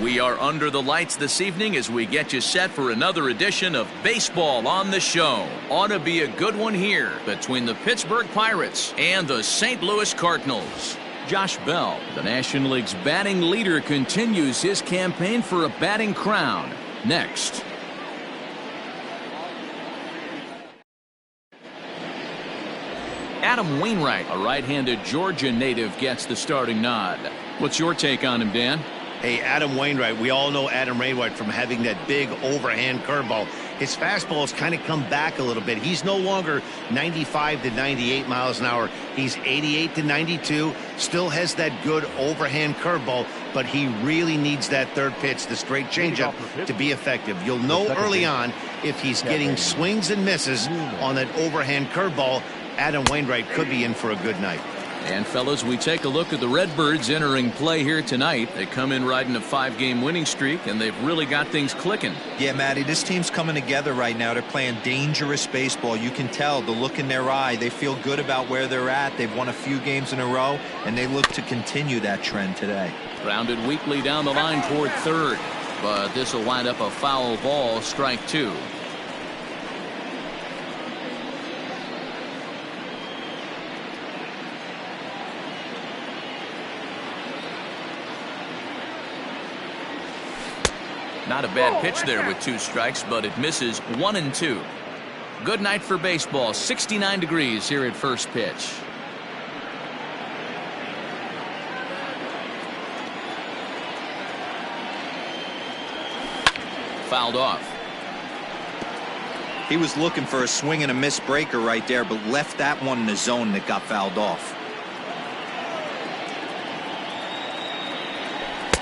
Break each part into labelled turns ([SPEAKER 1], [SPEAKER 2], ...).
[SPEAKER 1] We are under the lights this evening as we get you set for another edition of Baseball on the Show. Ought to be a good one here between the Pittsburgh Pirates and the St. Louis Cardinals. Josh Bell, the National League's batting leader, continues his campaign for a batting crown. Next. Adam Wainwright, a right-handed Georgia native, gets the starting nod. What's your take on him, Dan?
[SPEAKER 2] Hey, Adam Wainwright, we all know Adam Wainwright from having that big overhand curveball. His fastball has kind of come back a little bit. He's no longer 95 to 98 miles an hour. He's 88 to 92, still has that good overhand curveball, but he really needs that third pitch, the straight changeup, to be effective. You'll know early on if he's getting swings and misses on that overhand curveball. Adam Wainwright could be in for a good night.
[SPEAKER 1] And fellas, we take a look at the Redbirds entering play here tonight. They come in riding a 5-game winning streak, and they've really got things clicking.
[SPEAKER 3] Yeah, Matty, this team's coming together right now. They're playing dangerous baseball. You can tell the look in their eye. They feel good about where they're at. They've won a few games in a row, and they look to continue that trend today.
[SPEAKER 1] Grounded weakly down the line toward third, but this will wind up a foul ball, strike 2. Not a bad pitch there with 2 strikes, but it misses 1 and 2. Good night for baseball. 69 degrees here at first pitch. Fouled off.
[SPEAKER 3] He was looking for a swing and a miss breaker right there, but left that one in the zone that got fouled off.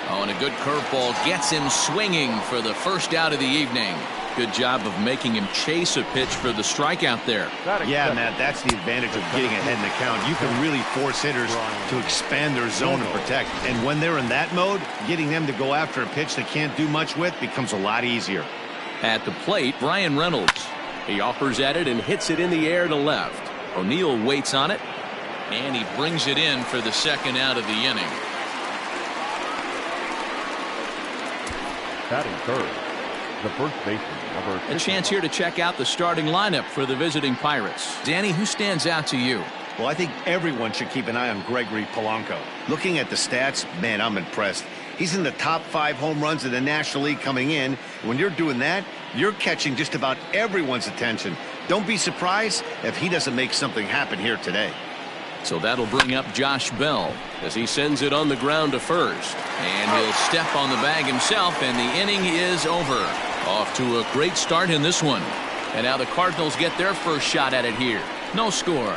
[SPEAKER 1] Oh, and a good curveball gets him swinging for the first out of the evening. Good job of making him chase a pitch for the strikeout there.
[SPEAKER 2] Yeah, Matt, that's the advantage of getting ahead in the count. You can really force hitters to expand their zone and protect. And when they're in that mode, getting them to go after a pitch they can't do much with becomes a lot easier.
[SPEAKER 1] At the plate, Brian Reynolds. He offers at it and hits it in the air to left. O'Neill waits on it, and he brings it in for the second out of the inning.
[SPEAKER 4] Batting third, the first baseman, number 50.
[SPEAKER 1] A chance here to check out the starting lineup for the visiting Pirates. Danny, who stands out to you?
[SPEAKER 2] Well, I think everyone should keep an eye on Gregory Polanco. Looking at the stats, man, I'm impressed. He's in the top 5 home runs in the National League coming in. When you're doing that, you're catching just about everyone's attention. Don't be surprised if he doesn't make something happen here today.
[SPEAKER 1] So that'll bring up Josh Bell as he sends it on the ground to first. And he'll step on the bag himself, and the inning is over. Off to a great start in this one. And now the Cardinals get their first shot at it here. No score.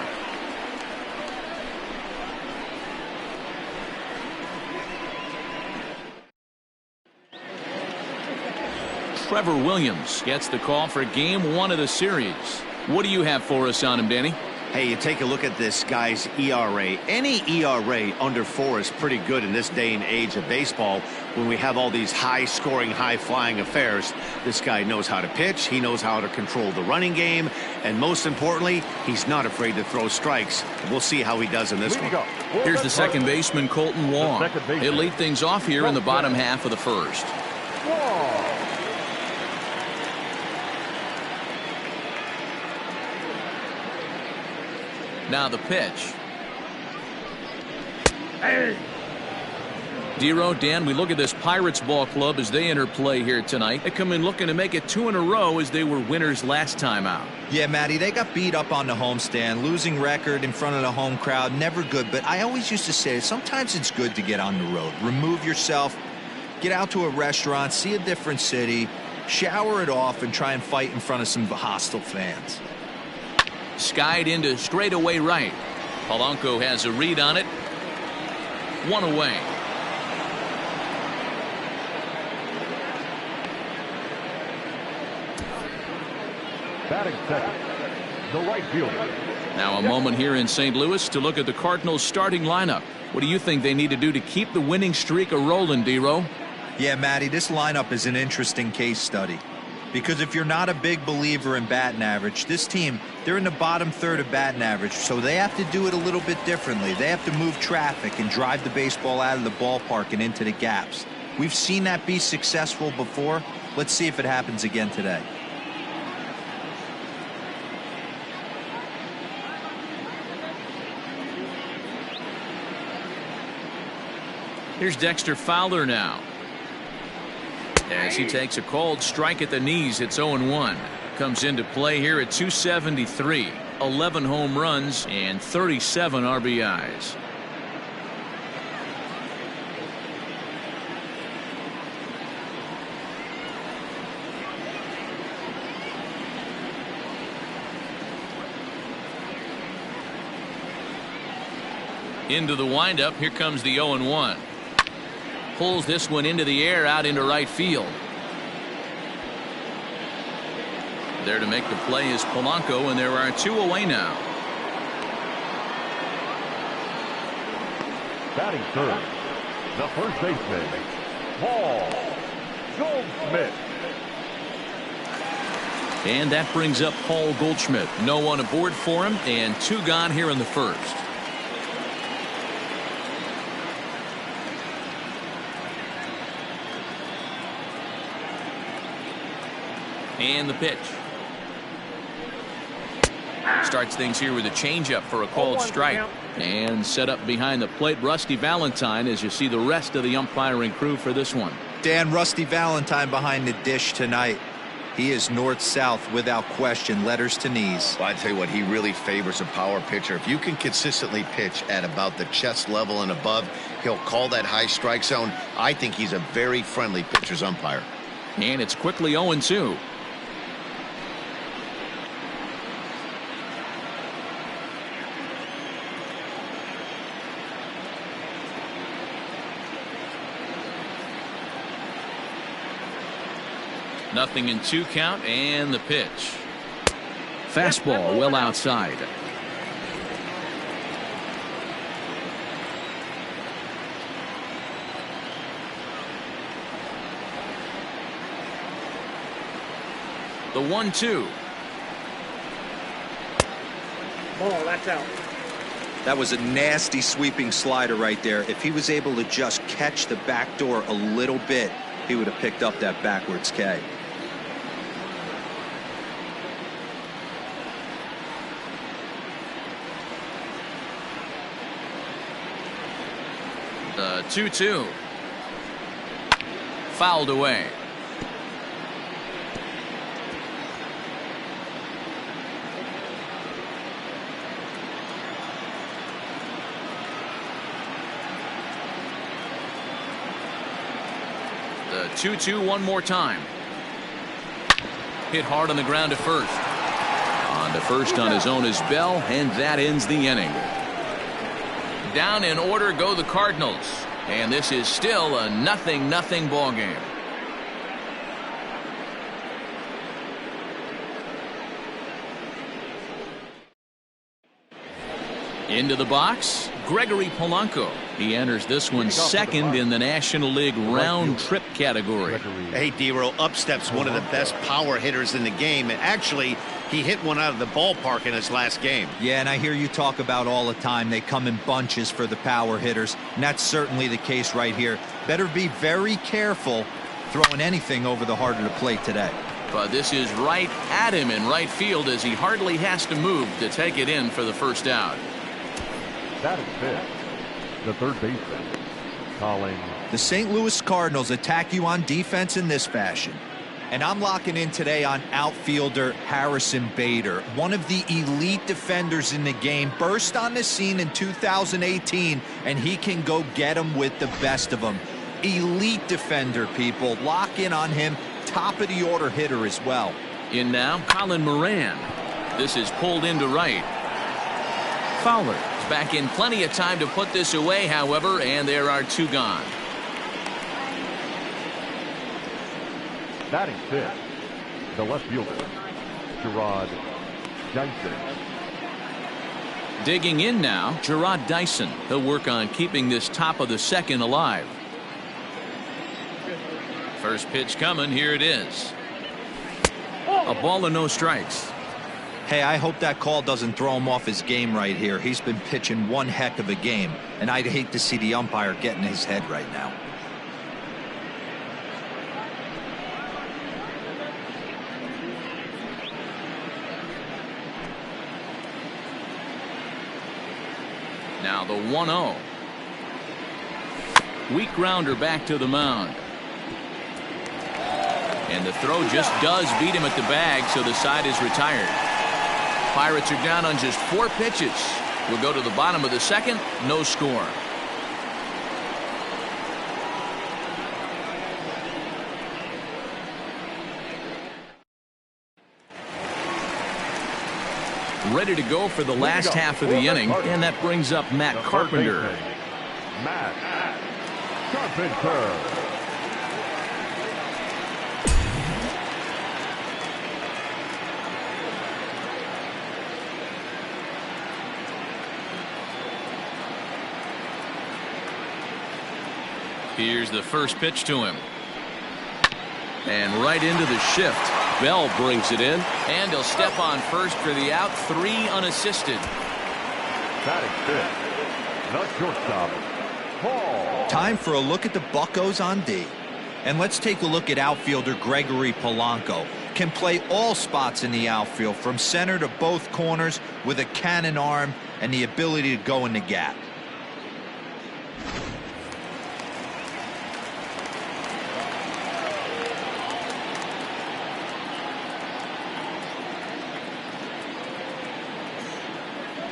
[SPEAKER 1] Trevor Williams gets the call for game 1 of the series. What do you have for us on him, Danny?
[SPEAKER 2] Hey, you take a look at this guy's ERA. Any ERA under 4 is pretty good in this day and age of baseball when we have all these high-scoring, high-flying affairs. This guy knows how to pitch. He knows how to control the running game. And most importantly, he's not afraid to throw strikes. We'll see how he does in this one.
[SPEAKER 1] Here's the second baseman, Colton Wong. He'll lead things off here in the bottom half of the first. Now the pitch. Dero, Dan, we look at this Pirates ball club as they enter play here tonight. They come in looking to make it 2 in a row as they were winners last time out.
[SPEAKER 3] Yeah, Matty, they got beat up on the homestand. Losing record in front of the home crowd, never good. But I always used to say sometimes it's good to get on the road. Remove yourself, get out to a restaurant, see a different city, shower it off, and try and fight in front of some hostile fans.
[SPEAKER 1] Skied into straightaway right. Polanco has a read on it. 1 away.
[SPEAKER 4] Batting second, the right fielder.
[SPEAKER 1] Now a moment here in St. Louis to look at the Cardinals starting lineup. What do you think they need to do to keep the winning streak a-rolling, Dero?
[SPEAKER 3] Yeah, Matty, this lineup is an interesting case study. Because if you're not a big believer in batting average, this team, they're in the bottom third of batting average, so they have to do it a little bit differently. They have to move traffic and drive the baseball out of the ballpark and into the gaps. We've seen that be successful before. Let's see if it happens again today.
[SPEAKER 1] Here's Dexter Fowler now. As he takes a called strike at the knees, it's 0-1. Comes into play here at 273. 11 home runs and 37 RBIs. Into the windup. Here comes the 0-1. Pulls this one into the air out into right field. There to make the play is Polanco, and there are 2 away now.
[SPEAKER 4] Batting third, the first baseman, Paul Goldschmidt.
[SPEAKER 1] And that brings up Paul Goldschmidt. No one aboard for him, and 2 gone here in the first. And the pitch. Starts things here with a changeup for a called strike. And set up behind the plate, Rusty Valentine, as you see the rest of the umpiring crew for this one.
[SPEAKER 3] Dan, Rusty Valentine behind the dish tonight. He is north-south without question, letters to knees.
[SPEAKER 2] Well, I tell you what, he really favors a power pitcher. If you can consistently pitch at about the chest level and above, he'll call that high strike zone. I think he's a very friendly pitcher's umpire.
[SPEAKER 1] And it's quickly 0-2. Nothing in 2 count, and the pitch. Fastball well outside. The 1-2.
[SPEAKER 5] Ball, that's out.
[SPEAKER 3] That was a nasty sweeping slider right there. If he was able to just catch the back door a little bit, he would have picked up that backwards K.
[SPEAKER 1] The 2-2. Fouled away. The 2-2 one more time. Hit hard on the ground to first. On to first on his own is Bell, and that ends the inning. Down in order go the Cardinals, and this is still a 0-0 ball game. Into the box, Gregory Polanco. He enters this one second in the National League round trip category.
[SPEAKER 2] Hey, D-Roll, up steps one of the best power hitters in the game, and actually he hit one out of the ballpark in his last game.
[SPEAKER 3] Yeah, and I hear you talk about all the time they come in bunches for the power hitters, and that's certainly the case right here. Better be very careful throwing anything over the heart of the plate today.
[SPEAKER 1] But this is right at him in right field as he hardly has to move to take it in for the first out.
[SPEAKER 4] That is fifth, the third baseman, calling.
[SPEAKER 3] The St. Louis Cardinals attack you on defense in this fashion. And I'm locking in today on outfielder Harrison Bader, one of the elite defenders in the game, burst on the scene in 2018, and he can go get them with the best of them. Elite defender, people. Lock in on him. Top of the order hitter as well.
[SPEAKER 1] In now, Colin Moran. This is pulled into right. Fowler is back in plenty of time to put this away, however, and there are 2 gone.
[SPEAKER 4] Batting fifth, the left fielder, Gerard Dyson.
[SPEAKER 1] Digging in now, Gerard Dyson. He'll work on keeping this top of the second alive. First pitch coming. Here it is. A ball and no strikes.
[SPEAKER 3] Hey, I hope that call doesn't throw him off his game right here. He's been pitching one heck of a game, and I'd hate to see the umpire get in his head right now.
[SPEAKER 1] Now the 1-0. Weak grounder back to the mound. And the throw just does beat him at the bag, so the side is retired. Pirates are down on just 4 pitches. We'll go to the bottom of the second. No score. Ready to go for the last half of the inning, and that brings up Matt Carpenter.
[SPEAKER 4] Matt Carpenter.
[SPEAKER 1] Here's the first pitch to him. And right into the shift. Bell brings it in. And he'll step on first for the out. 3 unassisted.
[SPEAKER 4] Batting fifth, the shortstop, Paul.
[SPEAKER 3] Time for a look at the Buccos on D. And let's take a look at outfielder Gregory Polanco. Can play all spots in the outfield, from center to both corners, with a cannon arm and the ability to go in the gap.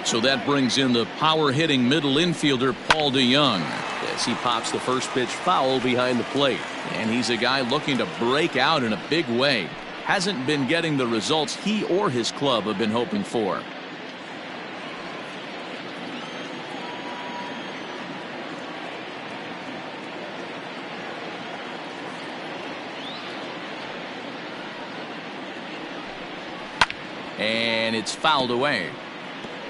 [SPEAKER 1] So that brings in the power-hitting middle infielder Paul DeYoung as he pops the first pitch foul behind the plate. And he's a guy looking to break out in a big way. Hasn't been getting the results he or his club have been hoping for. And it's fouled away.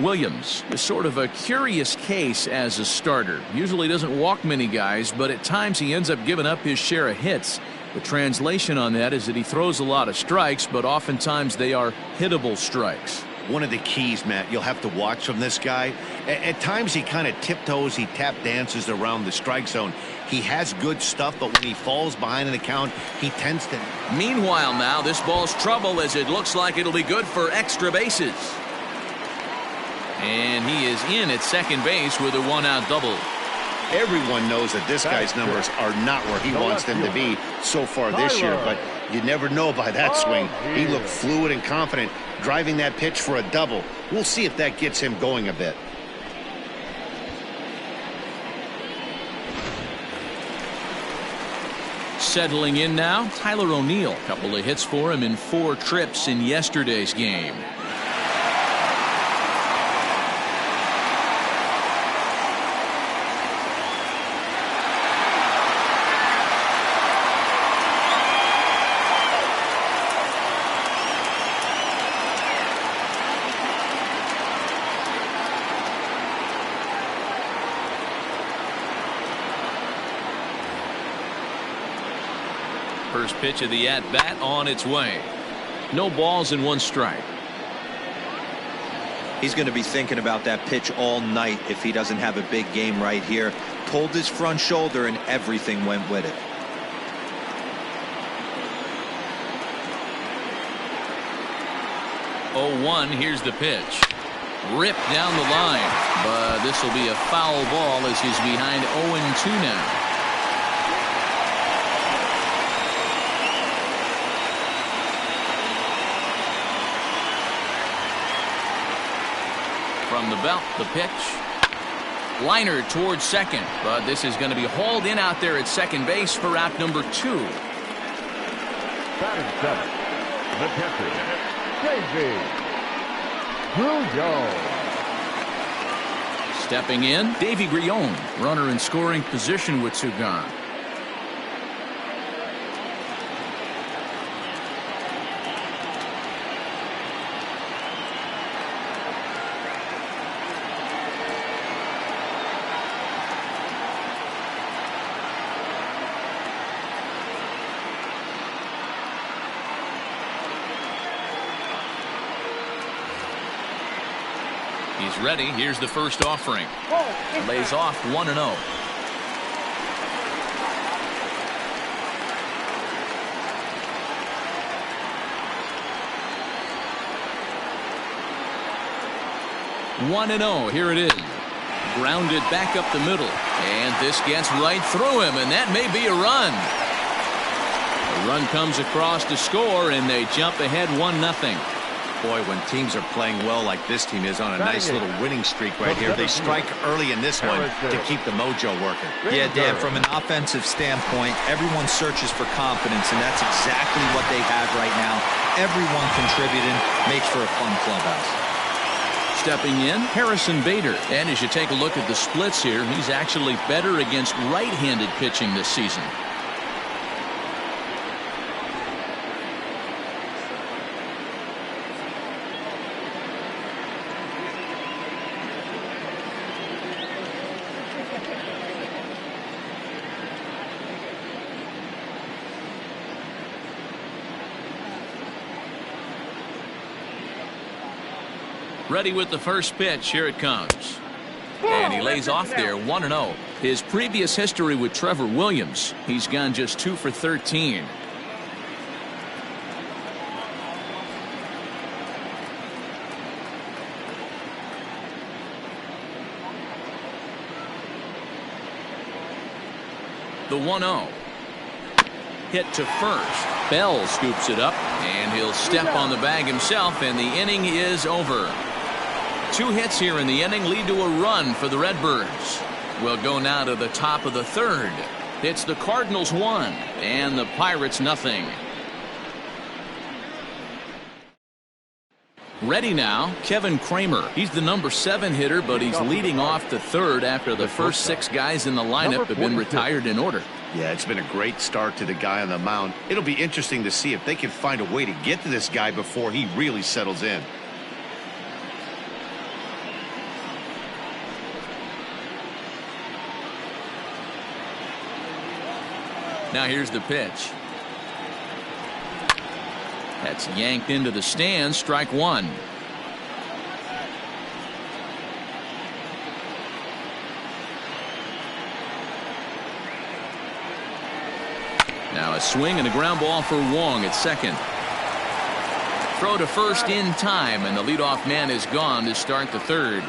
[SPEAKER 1] Williams is sort of a curious case as a starter. Usually doesn't walk many guys, but at times he ends up giving up his share of hits. The translation on that is that he throws a lot of strikes, but oftentimes they are hittable strikes.
[SPEAKER 2] One of the keys, Matt, you'll have to watch from this guy. At times he kind of tiptoes, he tap dances around the strike zone. He has good stuff, but when he falls behind an account, he tends to.
[SPEAKER 1] Meanwhile, now this ball's trouble, as it looks like it'll be good for extra bases. And he is in at second base with a 1-out double.
[SPEAKER 2] Everyone knows that this guy's numbers are not where he wants them to be so far this year, but you never know by that swing. He looked fluid and confident, driving that pitch for a double. We'll see if that gets him going a bit.
[SPEAKER 1] Settling in now, Tyler O'Neill. Couple of hits for him in 4 trips in yesterday's game. First pitch of the at-bat on its way. No balls and 1 strike.
[SPEAKER 3] He's going to be thinking about that pitch all night if he doesn't have a big game right here. Pulled his front shoulder and everything went with it.
[SPEAKER 1] Oh, 1, here's the pitch. Ripped down the line, but this will be a foul ball as he's behind 0-2 now. From the belt, the pitch. Liner towards second, but this is going to be hauled in out there at second base for out number 2.
[SPEAKER 4] Batting seventh, the catcher, Davey Grillon.
[SPEAKER 1] Stepping in, Davey Grillon, runner in scoring position with 2 gone. He's ready. Here's the first offering. Lays off 1-0. Here it is. Grounded back up the middle. And this gets right through him, and that may be a run. The run comes across to score, and they jump ahead 1-0.
[SPEAKER 2] Boy, when teams are playing well like this team is on a nice little winning streak right here, they strike early in this one to keep the mojo working.
[SPEAKER 3] Yeah, Dan, from an offensive standpoint, everyone searches for confidence, and that's exactly what they have right now. Everyone contributing makes for a fun clubhouse.
[SPEAKER 1] Stepping in, Harrison Bader. And as you take a look at the splits here, he's actually better against right-handed pitching this season. Ready with the first pitch. Here it comes. And he lays off there 1-0. His previous history with Trevor Williams, he's gone just 2 for 13. The 1-0. Hit to first. Bell scoops it up, and he'll step on the bag himself, and the inning is over. 2 hits here in the inning lead to a run for the Redbirds. We'll go now to the top of the third. It's the Cardinals 1 and the Pirates 0. Ready now, Kevin Kramer. He's the number 7 hitter, but he's leading off the third after the first 6 guys in the lineup have been retired in order.
[SPEAKER 2] Yeah, it's been a great start to the guy on the mound. It'll be interesting to see if they can find a way to get to this guy before he really settles in.
[SPEAKER 1] Now here's the pitch. That's yanked into the stands. Strike 1. Now a swing and a ground ball for Wong at second. Throw to first in time, and the leadoff man is gone to start the third.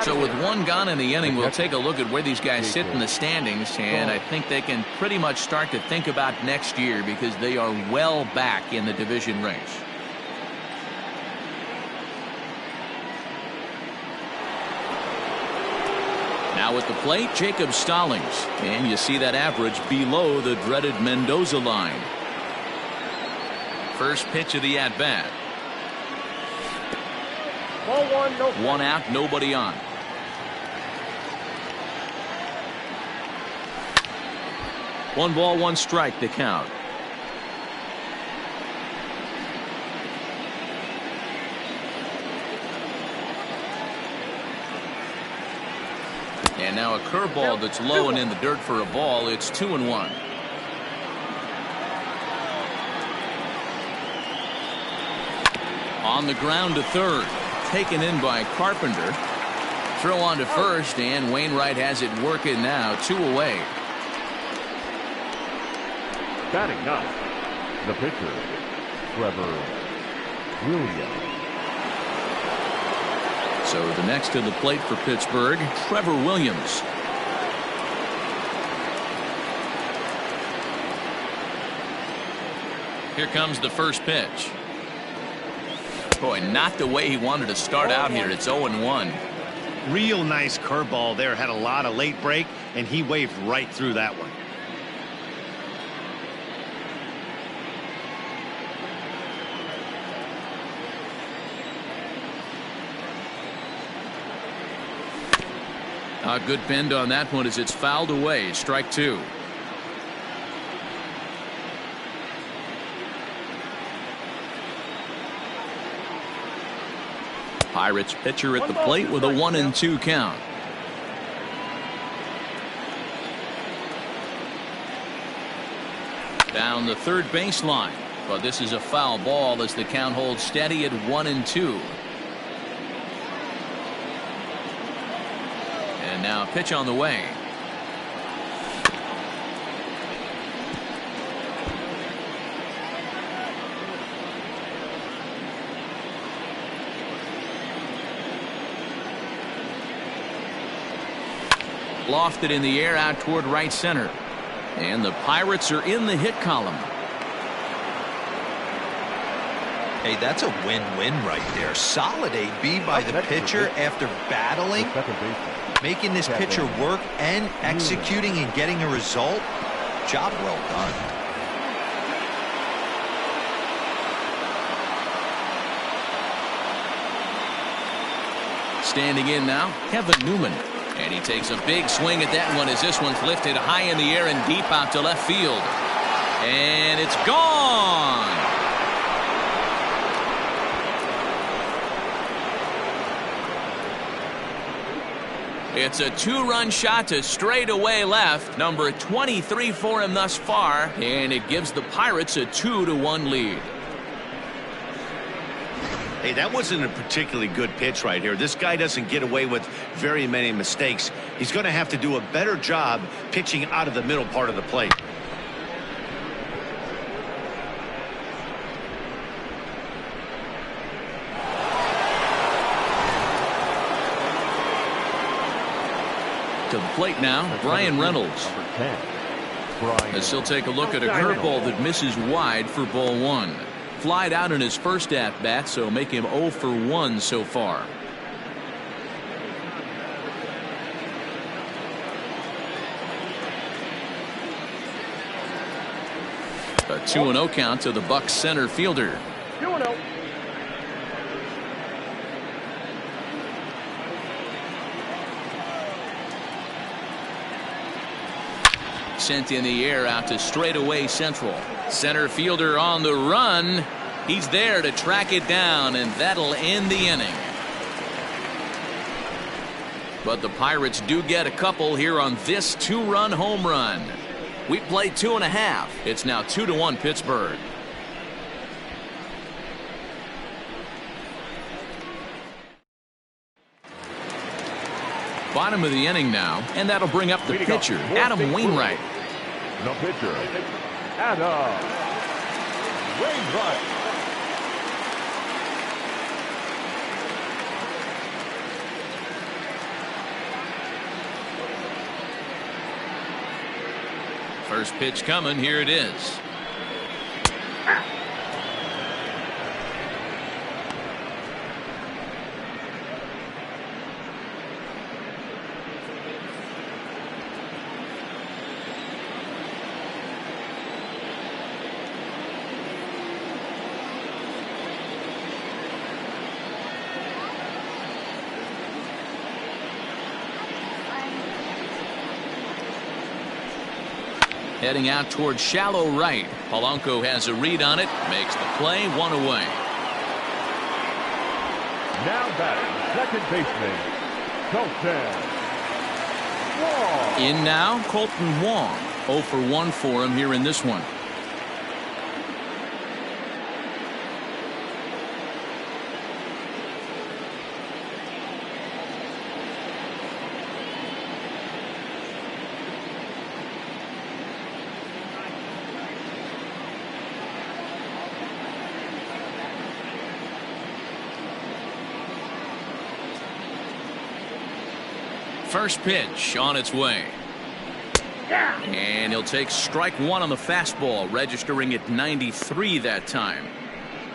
[SPEAKER 1] So with 1 gone in the inning, we'll take a look at where these guys sit in the standings, and I think they can pretty much start to think about next year because they are well back in the division race. Now at the plate, Jacob Stallings, and you see that average below the dreaded Mendoza line. First pitch of the at-bat.
[SPEAKER 5] Ball 1, no.
[SPEAKER 1] 1 out, nobody on. One ball, 1 strike to count. And now a curveball that's low and in the dirt for a ball. It's 2-1. On the ground to third. Taken in by Carpenter. Throw on to first, and Wainwright has it working now. 2 away.
[SPEAKER 4] Batting up, the pitcher, Trevor Williams.
[SPEAKER 1] So the next to the plate for Pittsburgh, Trevor Williams. Here comes the first pitch. Boy, not the way he wanted to start out here. It's 0-1.
[SPEAKER 2] Real nice curveball there. Had a lot of late break, and he waved right through that one. A
[SPEAKER 1] good bend on that one as it's fouled away. Strike 2. Pirates pitcher at the plate with a 1-2 count. Down the third baseline, but this is a foul ball as the count holds steady at 1-2. And now a pitch on the way. Lofted in the air out toward right center. And the Pirates are in the hit column.
[SPEAKER 3] Hey, that's a win-win right there. Solid AB by the pitcher after battling, making this pitcher work and executing and getting a result. Job well done.
[SPEAKER 1] Standing in now, Kevin Newman. And he takes a big swing at that one as this one's lifted high in the air and deep out to left field. And it's gone. It's a two-run shot to straightaway left. Number 23 for him thus far. And it gives the Pirates a 2-1 lead.
[SPEAKER 2] Hey, that wasn't a particularly good pitch right here. This guy doesn't get away with very many mistakes. He's going to have to do a better job pitching out of the middle part of the plate.
[SPEAKER 1] To the plate now, Brian Reynolds. As he'll take a look at a curveball that misses wide for ball one. Flied out in his first at-bat, so make him 0 for 1 so far. A 2-0 count to the Bucs center fielder.
[SPEAKER 5] 2-0.
[SPEAKER 1] Sent in the air out to straightaway central. Center fielder on the run. He's there to track it down, and that'll end the inning. But the Pirates do get a couple here on this two-run home run. We played 2.5. It's now 2-1 Pittsburgh. Bottom of the inning now, and that'll bring up the pitcher, Adam Wainwright.
[SPEAKER 4] The pitcher, Adam Wainwright.
[SPEAKER 1] First pitch coming. Here it is. Heading out towards shallow right. Polanco has a read on it. Makes the play. One away.
[SPEAKER 4] Now batting, second baseman, Colton Wong.
[SPEAKER 1] In now, Colton Wong. 0 for 1 for him here in this one. First pitch on its way. And he'll take strike one on the fastball, registering at 93 that time.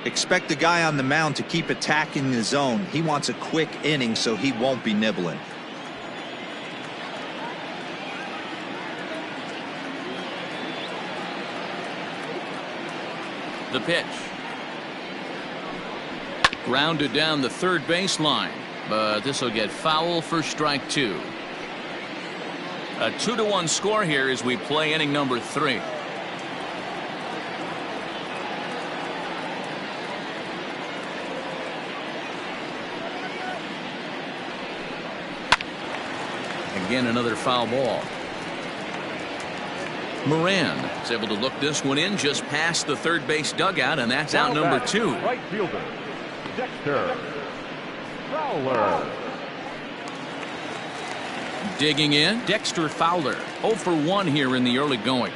[SPEAKER 3] Expect the guy on the mound to keep attacking the zone. He wants a quick inning, so he won't be nibbling.
[SPEAKER 1] The pitch. Grounded down the third baseline. But this will get foul for strike two. A 2-1 score here as we play inning number 3. Again, another foul ball. Moran is able to look this one in just past the third base dugout, and that's out number 2.
[SPEAKER 4] Right fielder, Dexter Fowler.
[SPEAKER 1] Digging in, Dexter Fowler. 0 for 1 here in the early going.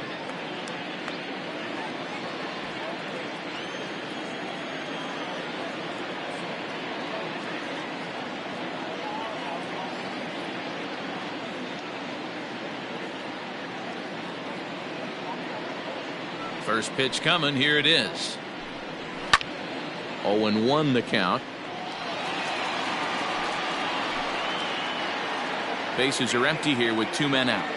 [SPEAKER 1] First pitch coming. Here it is. 0-1 the count. Bases are empty here with 2 men out.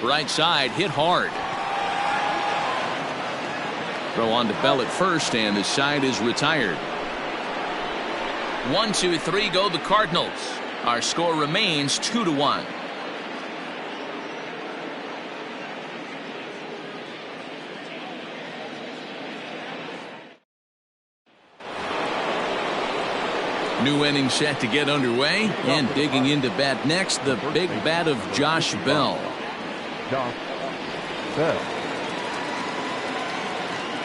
[SPEAKER 1] Right side hit hard. Throw on to Bell at first, and the side is retired. 1, 2, 3 go the Cardinals. Our score remains 2-1. New inning set to get underway, and digging into bat next, the big bat of Josh Bell.
[SPEAKER 4] Josh Bell.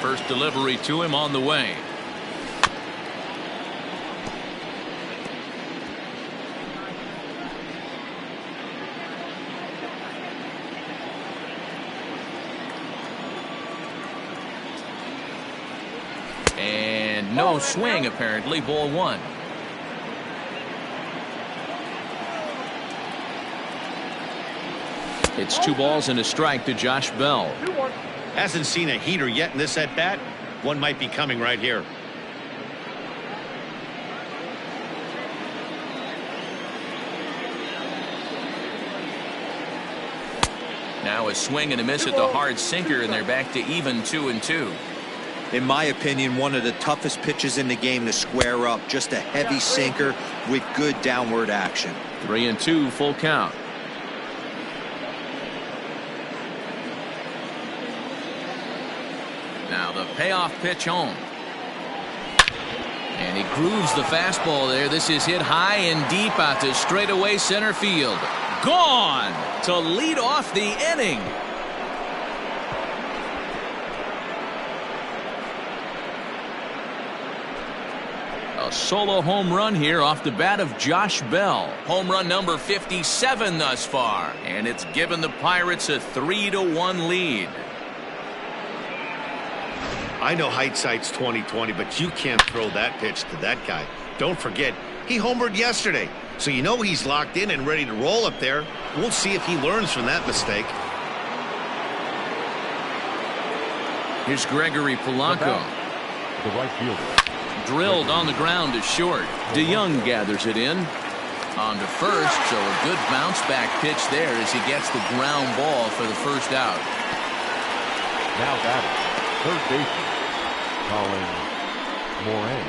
[SPEAKER 1] First delivery to him on the way. And no swing, apparently. Ball 1. It's 2 balls and a strike to Josh Bell.
[SPEAKER 2] Hasn't seen a heater yet in this at bat. One might be coming right here.
[SPEAKER 1] Now a swing and a miss at the hard sinker, and they're back to even 2-2.
[SPEAKER 3] In my opinion, one of the toughest pitches in the game to square up. Just a heavy sinker with good downward action.
[SPEAKER 1] 3-2 full count. Now the payoff pitch home. And he grooves the fastball there. This is hit high and deep out to straightaway center field. Gone to lead off the inning. A solo home run here off the bat of Josh Bell. Home run number 57 thus far. And it's given the Pirates a 3-1 lead.
[SPEAKER 2] I know hindsight's 20/20, but you can't throw that pitch to that guy. Don't forget, he homered yesterday, so you know he's locked in and ready to roll up there. We'll see if he learns from that mistake.
[SPEAKER 1] Here's Gregory Polanco.
[SPEAKER 4] The right fielder.
[SPEAKER 1] Drilled on the ground to short. DeYoung gathers it in. On to first, so a good bounce back pitch there as he gets the ground ball for the first out.
[SPEAKER 4] Now batting, third baseman, Colin Moran.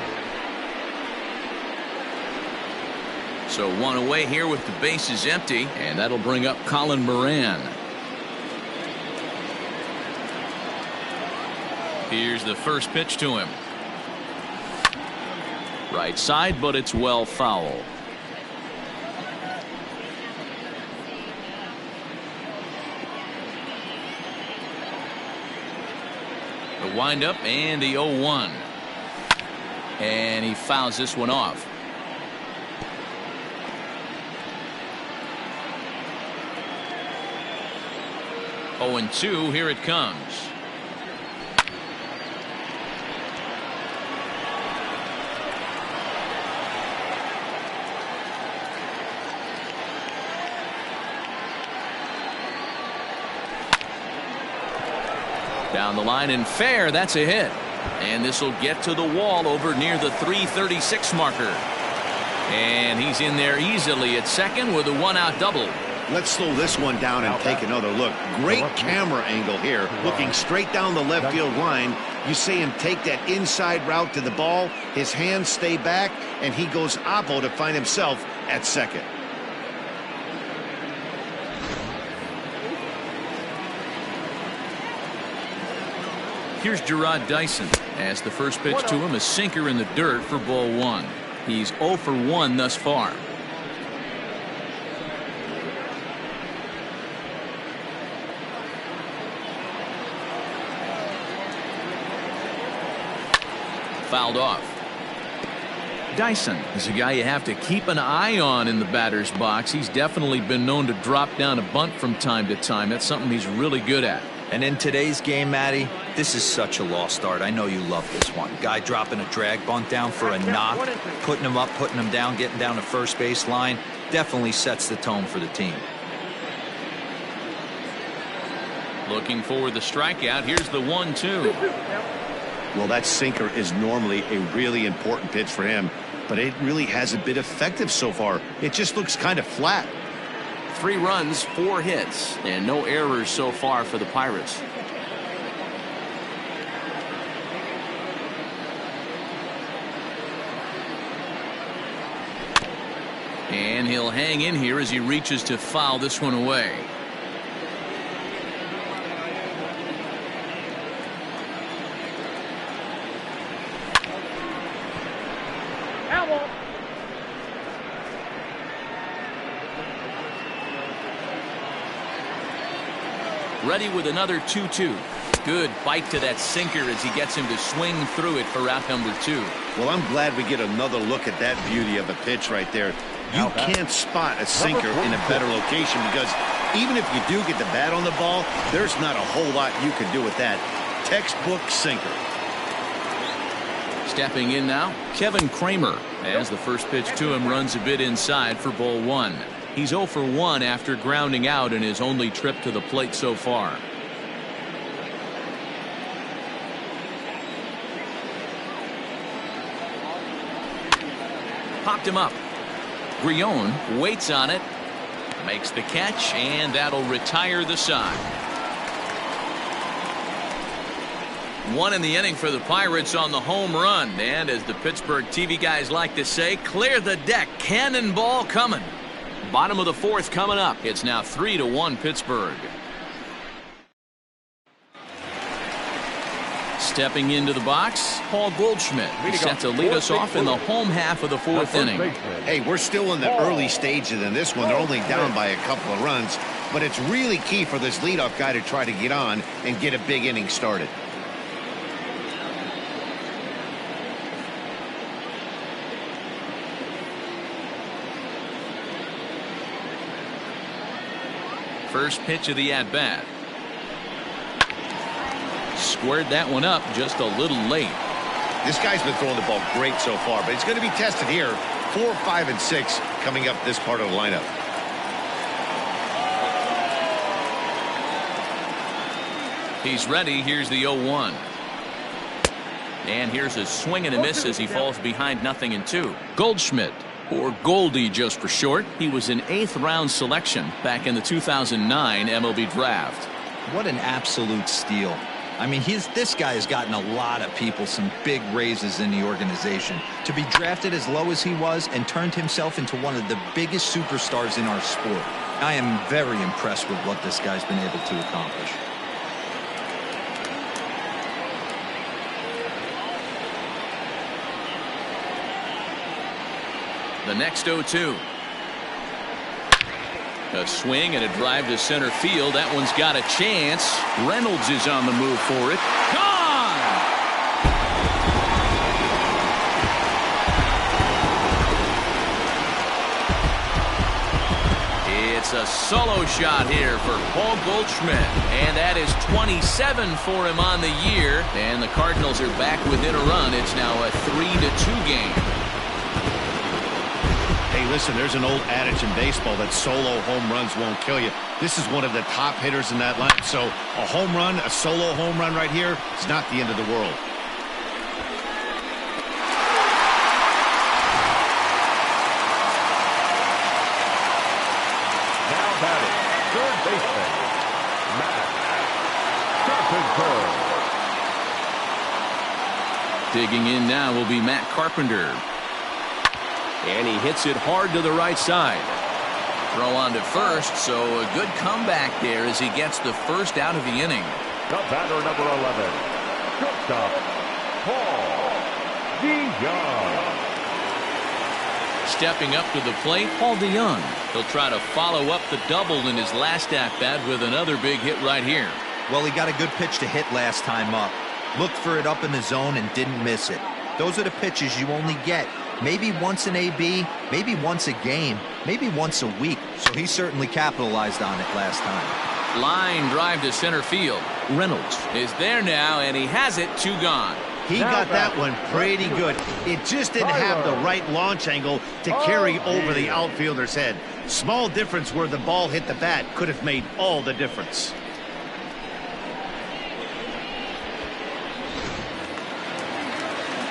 [SPEAKER 1] So 1 away here with the bases empty, and that'll bring up Colin Moran. Here's the first pitch to him. Right side, but it's well foul. The windup and the 0-1. And he fouls this one off. Oh, and 2, here it comes. Down the line and fair. That's a hit. And this will get to the wall over near the 336 marker. And he's in there easily at second with a 1-out double.
[SPEAKER 2] Let's slow this one down and take another look. Great camera angle here, looking straight down the left field line. You see him take that inside route to the ball. His hands stay back, and he goes oppo to find himself at second.
[SPEAKER 1] Here's Gerard Dyson as the first pitch to him, a sinker in the dirt for ball 1. He's 0 for 1 thus far. Fouled off. Dyson is a guy you have to keep an eye on in the batter's box. He's definitely been known to drop down a bunt from time to time. That's something he's really good at.
[SPEAKER 3] And in today's game, Matty, this is such a lost art. I know you love this one. Guy dropping a drag bunt down for a knock, putting him up, putting him down, getting down to first base line. Definitely sets the tone for the team.
[SPEAKER 1] Looking for the strikeout. Here's the 1-2.
[SPEAKER 2] Well, that sinker is normally a really important pitch for him, but it really hasn't been effective so far. It just looks kind of flat.
[SPEAKER 1] 3 runs, 4 hits, and no errors so far for the Pirates. And he'll hang in here as he reaches to foul this one away. Ready with another 2-2. Good bite to that sinker as he gets him to swing through it for out number 2.
[SPEAKER 2] Well, I'm glad we get another look at that beauty of a pitch right there. You can't spot a sinker in a better location because even if you do get the bat on the ball, there's not a whole lot you can do with that. Textbook sinker.
[SPEAKER 1] Stepping in now, Kevin Kramer, as the first pitch to him runs a bit inside for ball 1. He's 0 for 1 after grounding out in his only trip to the plate so far. Popped him up. Grion waits on it, makes the catch, and that'll retire the side. 1 in the inning for the Pirates on the home run. And as the Pittsburgh TV guys like to say, clear the deck. Cannonball coming. Bottom of the 4th coming up. It's now 3-1 Pittsburgh. Stepping into the box, Paul Goldschmidt. He's set to lead us off in the home half of the 4th inning.
[SPEAKER 2] Hey, we're still in the early stages in this one. They're only down by a couple of runs, but it's really key for this leadoff guy to try to get on and get a big inning started.
[SPEAKER 1] First pitch of the at-bat. Squared that one up just a little late.
[SPEAKER 2] This guy's been throwing the ball great so far, but he's going to be tested here. 4, 5, and 6 coming up this part of the lineup.
[SPEAKER 1] He's ready. Here's the 0-1. And here's a swing and a miss as he falls behind 0-2. Goldschmidt, or Goldie just for short. He was an 8th round selection back in the 2009 MLB draft.
[SPEAKER 3] What an absolute steal. I mean, this guy has gotten a lot of people some big raises in the organization. To be drafted as low as he was and turned himself into one of the biggest superstars in our sport. I am very impressed with what this guy's been able to accomplish.
[SPEAKER 1] The next 0-2. A swing and a drive to center field. That one's got a chance. Reynolds is on the move for it. Gone! It's a solo shot here for Paul Goldschmidt. And that is 27 for him on the year. And the Cardinals are back within a run. It's now a 3-2 game.
[SPEAKER 2] Hey, listen, there's an old adage in baseball that solo home runs won't kill you. This is one of the top hitters in that line. So a home run, a solo home run right here, it's not the end of the world.
[SPEAKER 4] Now batting, third baseman, Matt Carpenter.
[SPEAKER 1] Digging in now will be Matt Carpenter. And he hits it hard to the right side. Throw on to first, so a good comeback there as he gets the first out of the inning.
[SPEAKER 4] The batter, number 11, shortstop, Paul DeYoung.
[SPEAKER 1] Stepping up to the plate, Paul DeYoung. He'll try to follow up the double in his last at-bat with another big hit right here.
[SPEAKER 3] Well, he got a good pitch to hit last time up. Looked for it up in the zone and didn't miss it. Those are the pitches you only get maybe once in AB, maybe once a game, maybe once a week. So he certainly capitalized on it last time.
[SPEAKER 1] Line drive to center field. Reynolds is there now, and he has it. 2 gone.
[SPEAKER 2] He got that one pretty good. It just didn't have the right launch angle to carry over the outfielder's head. Small difference where the ball hit the bat could have made all the difference.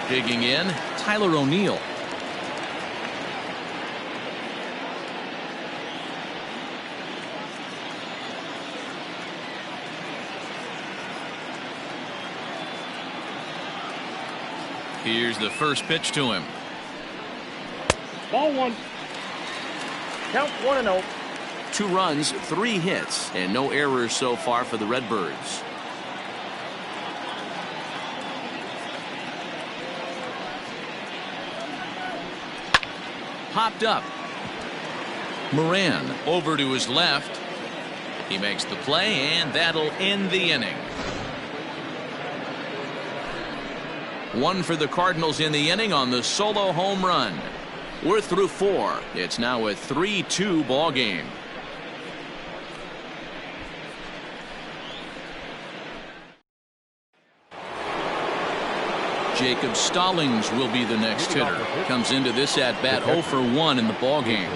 [SPEAKER 1] Digging in, Tyler O'Neill. Here's the first pitch to him.
[SPEAKER 5] Ball 1. Count 1-0.
[SPEAKER 1] 2 runs, 3 hits, and no errors so far for the Redbirds. Popped up. Moran over to his left. He makes the play, and that'll end the inning. 1 for the Cardinals in the inning on the solo home run. We're through 4. It's now a 3-2 ball game. Jacob Stallings will be the next hitter. Comes into this at bat 0 for 1 in the ball game.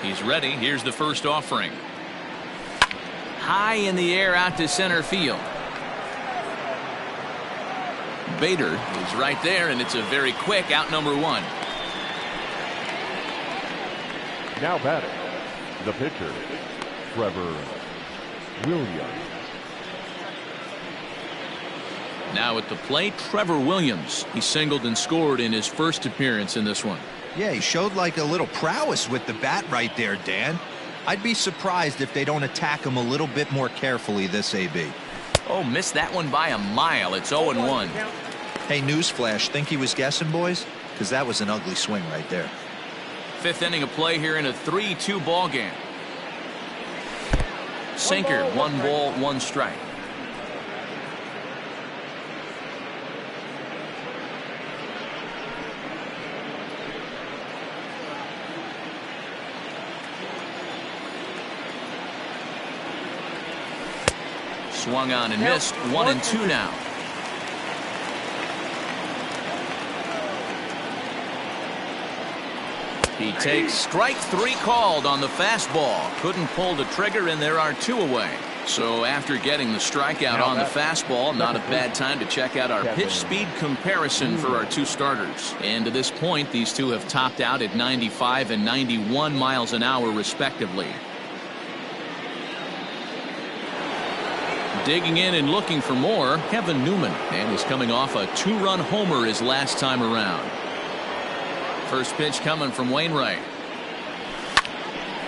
[SPEAKER 1] He's ready. Here's the first offering. High in the air out to center field. Bader is right there, and it's a very quick out number 1.
[SPEAKER 4] Now batting, the pitcher, Trevor Williams.
[SPEAKER 1] Now at the plate, Trevor Williams. He singled and scored in his first appearance in this one.
[SPEAKER 3] Yeah, he showed like a little prowess with the bat right there, Dan. I'd be surprised if they don't attack him a little bit more carefully this AB.
[SPEAKER 1] Oh, missed that one by a mile. It's 0-1.
[SPEAKER 3] Hey, newsflash, think he was guessing, boys? Because that was an ugly swing right there.
[SPEAKER 1] 5th inning of play here in a 3-2 ball game. Sinker, 1 ball, 1 strike. Swung on and missed. 1-2 now. He takes strike 3 called on the fastball. Couldn't pull the trigger, and there are 2 away. So after getting the strikeout on the fastball, not a bad time to check out our pitch speed comparison for our 2 starters. And to this point, these 2 have topped out at 95 and 91 miles an hour respectively. Digging in and looking for more, Kevin Newman, and he's coming off a 2-run homer his last time around. First pitch coming from Wainwright.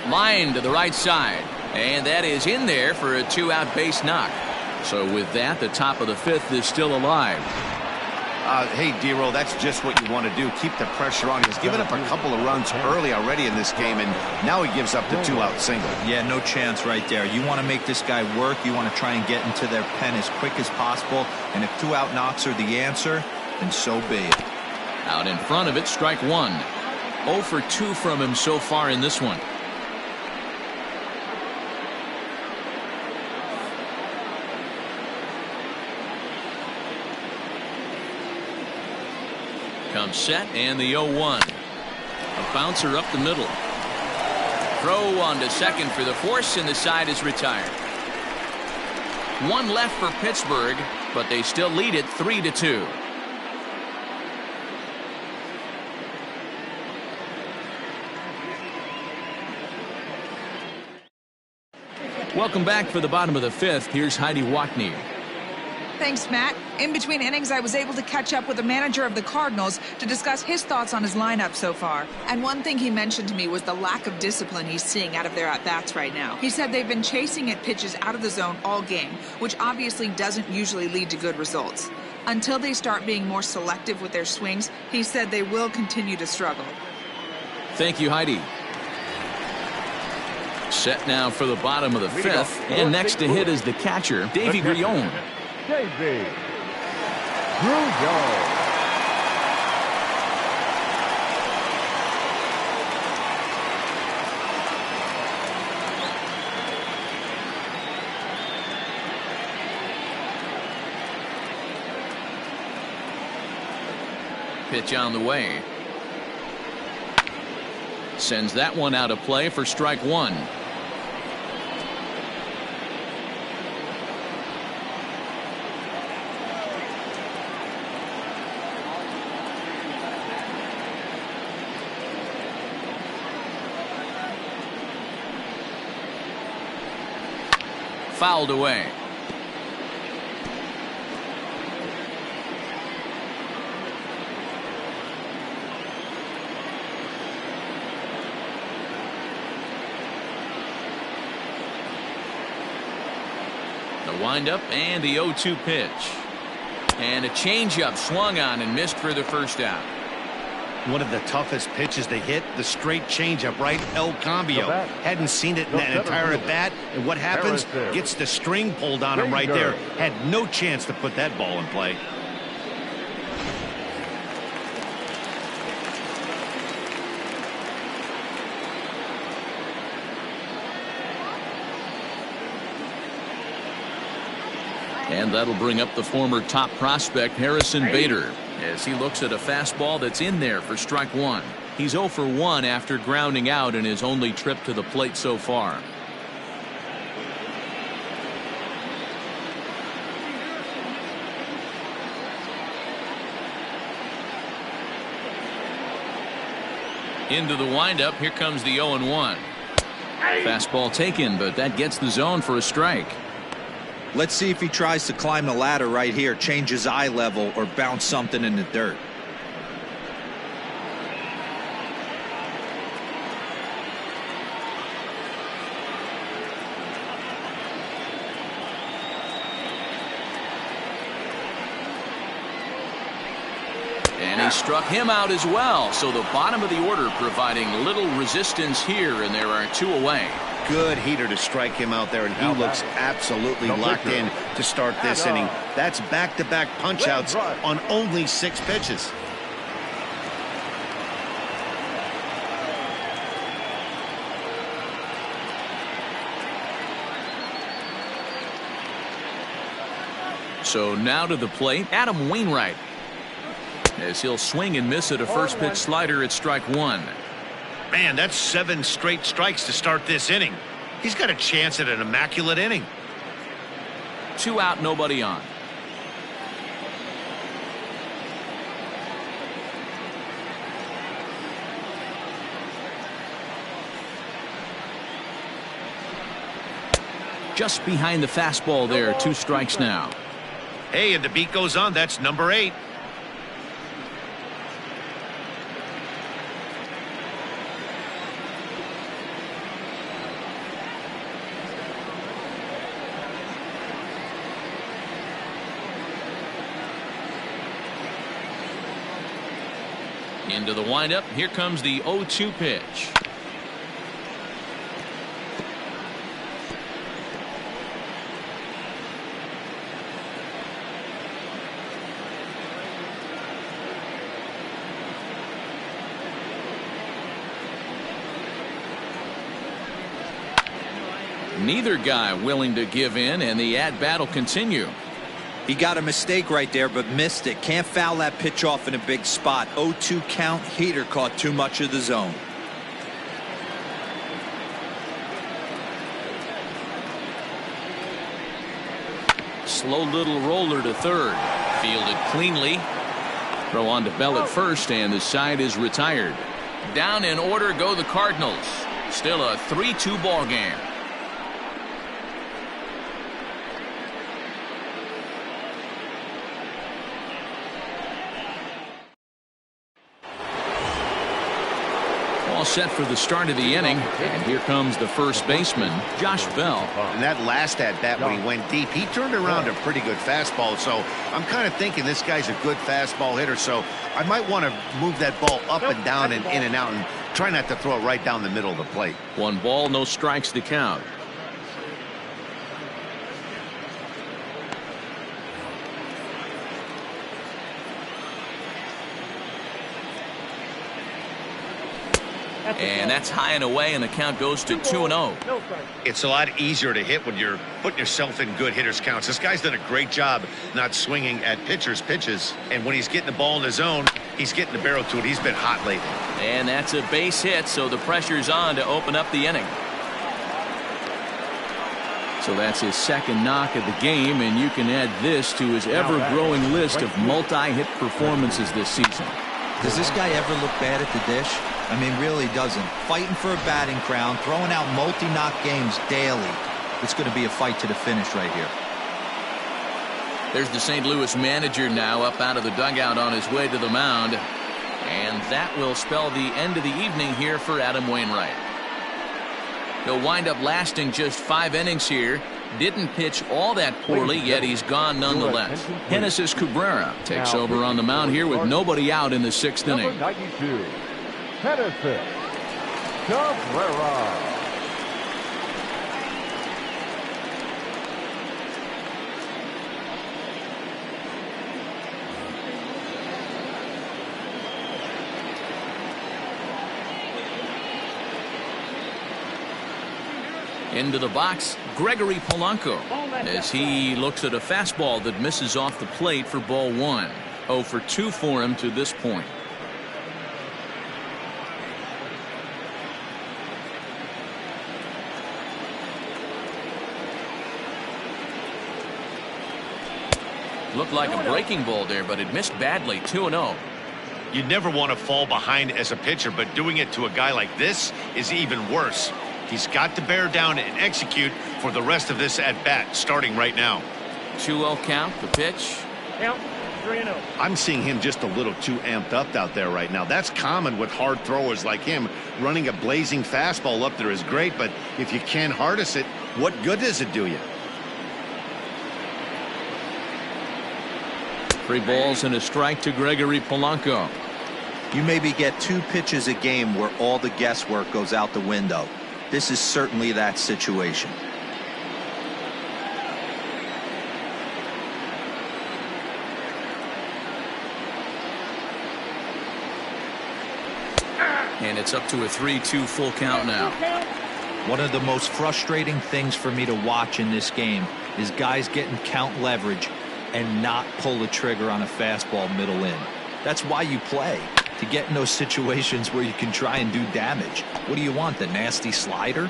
[SPEAKER 1] Line to the right side, and that is in there for a 2-out base knock. So with that, the top of the 5th is still alive.
[SPEAKER 2] Hey, D-Roll, that's just what you want to do. Keep the pressure on. He's given up a couple of runs early already in this game, and now he gives up the 2-out single.
[SPEAKER 3] Yeah, no chance right there. You want to make this guy work. You want to try and get into their pen as quick as possible. And if 2-out knocks are the answer, then so be it.
[SPEAKER 1] Out in front of it, strike 1. 0 for 2 from him so far in this one. Comes set, and the 0-1. A bouncer up the middle. Throw on to second for the force, and the side is retired. 1 left for Pittsburgh, but they still lead it 3-2. Welcome back for the bottom of the 5th. Here's Heidi Watney.
[SPEAKER 6] Thanks, Matt. In between innings, I was able to catch up with the manager of the Cardinals to discuss his thoughts on his lineup so far. And one thing he mentioned to me was the lack of discipline he's seeing out of their at-bats right now. He said they've been chasing at pitches out of the zone all game, which obviously doesn't usually lead to good results. Until they start being more selective with their swings, he said they will continue to struggle.
[SPEAKER 1] Thank you, Heidi. Set now for the bottom of the 5th, and next to hit is the catcher, Davy Grion.
[SPEAKER 4] Davy Grion.
[SPEAKER 1] Pitch on the way. Sends that one out of play for strike one. Fouled away. The windup and the 0-2 pitch. And a changeup swung on and missed for the first out.
[SPEAKER 2] One of the toughest pitches to hit, the straight changeup, right? El Cambio. Hadn't seen it in that entire at bat. And what happens? Gets the string pulled on him right there. Had no chance to put that ball in play.
[SPEAKER 1] And that'll bring up the former top prospect Harrison Bader as he looks at a fastball that's in there for strike one. He's 0 for 1 after grounding out in his only trip to the plate so far. Into the windup. Here comes the 0-1. Fastball taken, but that gets the zone for a strike.
[SPEAKER 3] Let's see if he tries to climb the ladder right here, change his eye level, or bounce something in the dirt.
[SPEAKER 1] And he struck him out as well. So the bottom of the order providing little resistance here, and there are 2 away.
[SPEAKER 2] Good heater to strike him out there, and he looks absolutely locked in to start this inning. That's back-to-back punch-outs on only 6 pitches.
[SPEAKER 1] So now to the plate, Adam Wainwright, as he'll swing and miss at a first pitch slider at strike one.
[SPEAKER 2] Man, that's 7 straight strikes to start this inning. He's got a chance at an immaculate inning.
[SPEAKER 1] 2 out, nobody on. Just behind the fastball there, 2 strikes now.
[SPEAKER 2] Hey, and the beat goes on. That's number 8.
[SPEAKER 1] Into the windup. Here comes the 0-2 pitch. Neither guy willing to give in, and the at-bat will continue.
[SPEAKER 3] He got a mistake right there, but missed it. Can't foul that pitch off in a big spot. 0-2 count. Heater caught too much of the zone.
[SPEAKER 1] Slow little roller to third. Fielded cleanly. Throw on to Bell at first, and the side is retired. Down in order go the Cardinals. Still a 3-2 ball game. All set for the start of the inning, and here comes the first baseman, Josh Bell.
[SPEAKER 2] And that last at bat when he went deep, he turned around a pretty good fastball. So I'm kind of thinking this guy's a good fastball hitter. So I might want to move that ball up and down and in and out, and try not to throw it right down the middle of the plate.
[SPEAKER 1] 1 ball, no strikes to count. And that's high and away, and the count goes to 2-0.
[SPEAKER 5] No strike.
[SPEAKER 2] It's a lot easier to hit when you're putting yourself in good hitters' counts. This guy's done a great job not swinging at pitchers' pitches. And when he's getting the ball in his zone, he's getting the barrel to it. He's been hot lately.
[SPEAKER 1] And that's a base hit, so the pressure's on to open up the inning. So that's his second knock of the game, and you can add this to his ever-growing list of multi-hit performances this season.
[SPEAKER 3] Does this guy ever look bad at the dish? I mean, really doesn't. Fighting for a batting crown, throwing out multi-knock games daily. It's going to be a fight to the finish right here.
[SPEAKER 1] There's the St. Louis manager now up out of the dugout on his way to the mound. And that will spell the end of the evening here for Adam Wainwright. He'll wind up lasting just 5 innings here. Didn't pitch all that poorly, yet he's gone nonetheless. Genesis Cabrera takes over on the mound here with nobody out in the 6th inning.
[SPEAKER 4] 92, Genesis Cabrera.
[SPEAKER 1] Into the box, Gregory Polanco, as he looks at a fastball that misses off the plate for ball 1. 0 for 2 for him to this point. Looked like a breaking ball there, but it missed badly. 2-0.
[SPEAKER 2] You never want to fall behind as a pitcher, but doing it to a guy like this is even worse. He's got to bear down and execute for the rest of this at-bat, starting right now.
[SPEAKER 1] 2-0 count, the pitch.
[SPEAKER 5] Count 3-0.
[SPEAKER 2] I'm seeing him just a little too amped up out there right now. That's common with hard throwers like him. Running a blazing fastball up there is great, but if you can't harness it, what good does it do you?
[SPEAKER 1] 3 balls and a strike to Gregory Polanco.
[SPEAKER 3] You maybe get 2 pitches a game where all the guesswork goes out the window. This is certainly that situation.
[SPEAKER 1] And it's up to a 3-2 full count now.
[SPEAKER 3] One of the most frustrating things for me to watch in this game is guys getting count leverage and not pull the trigger on a fastball middle in. That's why you play, to get in those situations where you can try and do damage. What do you want, the nasty slider?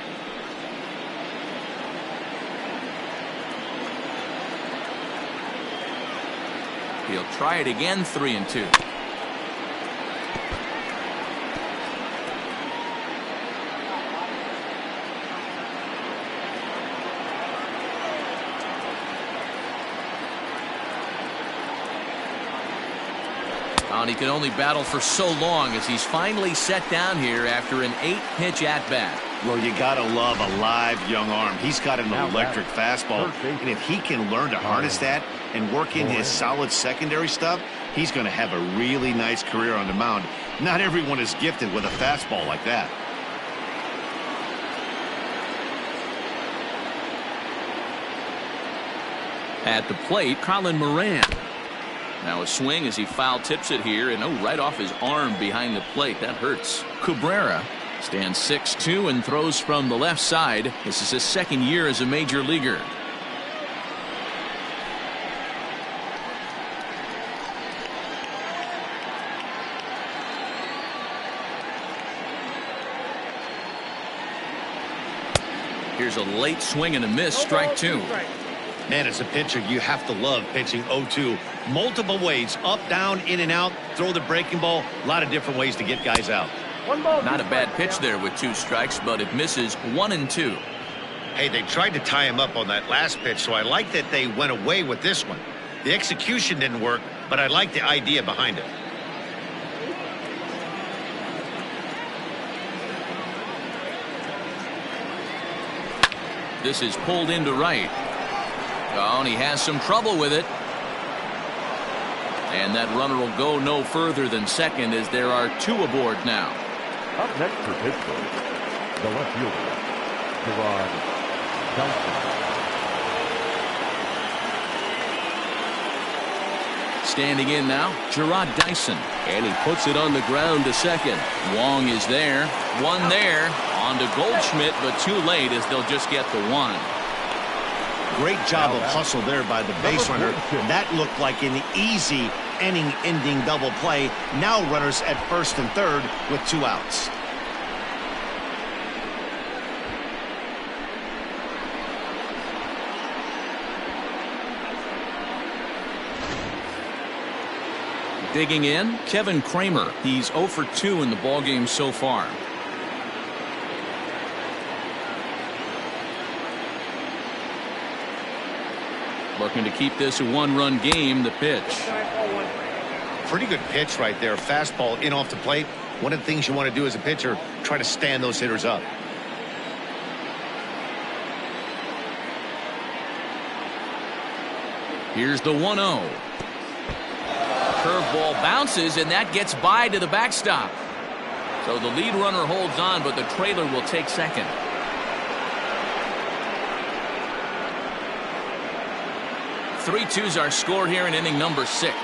[SPEAKER 1] He'll try it again. 3-2. And he can only battle for so long as he's finally set down here after an 8-pitch at-bat.
[SPEAKER 2] Well, you gotta love a live young arm. He's got an electric fastball, and if he can learn to harness that and work in his solid secondary stuff, he's going to have a really nice career on the mound. Not everyone is gifted with a fastball like that.
[SPEAKER 1] At the plate, Colin Moran. Now a swing as he foul tips it here, and right off his arm behind the plate. That hurts. Cabrera stands 6'2" and throws from the left side. This is his 2nd year as a major leaguer. Here's a late swing and a miss. Strike 2.
[SPEAKER 2] Man, as a pitcher, you have to love pitching 0-2. Multiple ways, up, down, in and out, throw the breaking ball. A lot of different ways to get guys out.
[SPEAKER 1] Not a bad pitch there with 2 strikes, but it misses 1 and 2.
[SPEAKER 2] Hey, they tried to tie him up on that last pitch, so I like that they went away with this one. The execution didn't work, but I like the idea behind it.
[SPEAKER 1] This is pulled into right. Oh, and he has some trouble with it. And that runner will go no further than second as there are 2 aboard now.
[SPEAKER 4] Up next for Pittsburgh, the left fielder, Gerard Johnson.
[SPEAKER 1] Standing in now, Gerard Dyson. And he puts it on the ground to second. Wong is there. One there. On to Goldschmidt, but too late as they'll just get the one.
[SPEAKER 2] Great job of hustle there by the base runner. That looked like an easy inning-ending double play. Now runners at first and third with 2 outs.
[SPEAKER 1] Digging in, Kevin Kramer. He's 0 for 2 in the ballgame so far. Looking to keep this a 1-run game. The pitch.
[SPEAKER 2] Pretty good pitch right there. Fastball in off the plate. One of the things you want to do as a pitcher, try to stand those hitters up.
[SPEAKER 1] Here's the 1-0. Curveball bounces, and that gets by to the backstop. So the lead runner holds on, but the trailer will take second. Three twos are scored here in inning number 6.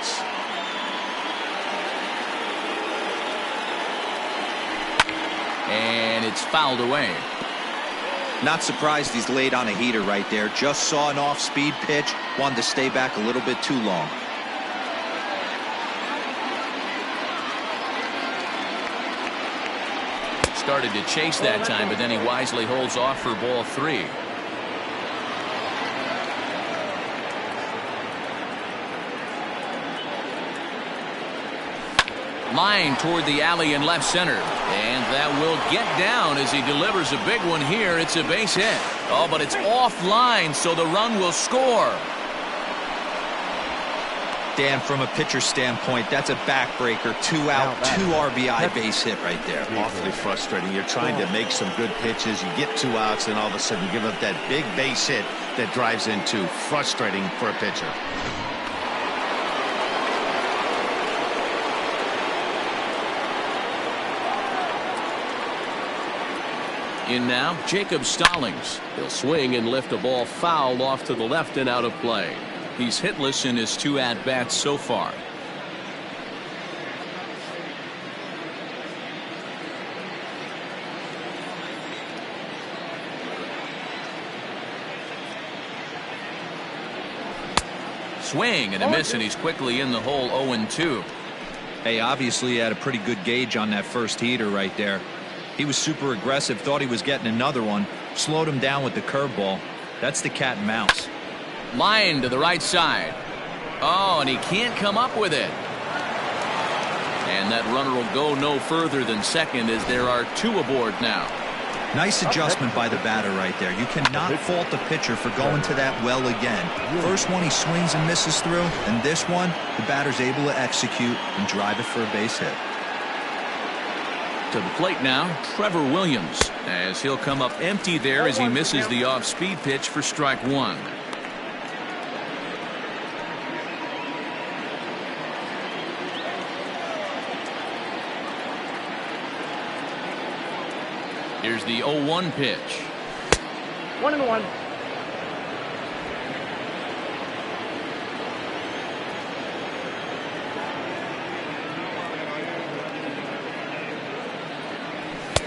[SPEAKER 1] And it's fouled away.
[SPEAKER 3] Not surprised he's laid on a heater right there. Just saw an off-speed pitch. Wanted to stay back a little bit too long.
[SPEAKER 1] Started to chase that time, but then he wisely holds off for ball 3. Line toward the alley in left center, and that will get down as he delivers a big one here. It's a base hit. Oh, but it's offline, so the run will score.
[SPEAKER 3] Dan, from a pitcher standpoint, that's a backbreaker. 2 out, 2 RBI base hit right there.
[SPEAKER 2] Awfully frustrating. You're trying to make some good pitches. You get 2 outs, and all of a sudden you give up that big base hit that drives in 2. Frustrating for a pitcher.
[SPEAKER 1] In now, Jacob Stallings. He'll swing and lift a ball foul off to the left and out of play. He's hitless in his 2 at-bats so far. Swing and a miss, and he's quickly in the hole. 0-2.
[SPEAKER 3] Hey, obviously he had a pretty good gauge on that first heater right there. He was super aggressive, thought he was getting another one, slowed him down with the curveball. That's the cat and mouse.
[SPEAKER 1] Line to the right side. Oh, and he can't come up with it. And that runner will go no further than second as there are 2 aboard now.
[SPEAKER 3] Nice adjustment by the batter right there. You cannot fault the pitcher for going to that well again. First one he swings and misses through, and this one the batter's able to execute and drive it for a base hit.
[SPEAKER 1] To the plate now, Trevor Williams, as he'll come up empty there as he misses the off-speed pitch for strike 1. Here's the 0-1 pitch.
[SPEAKER 5] 1-1.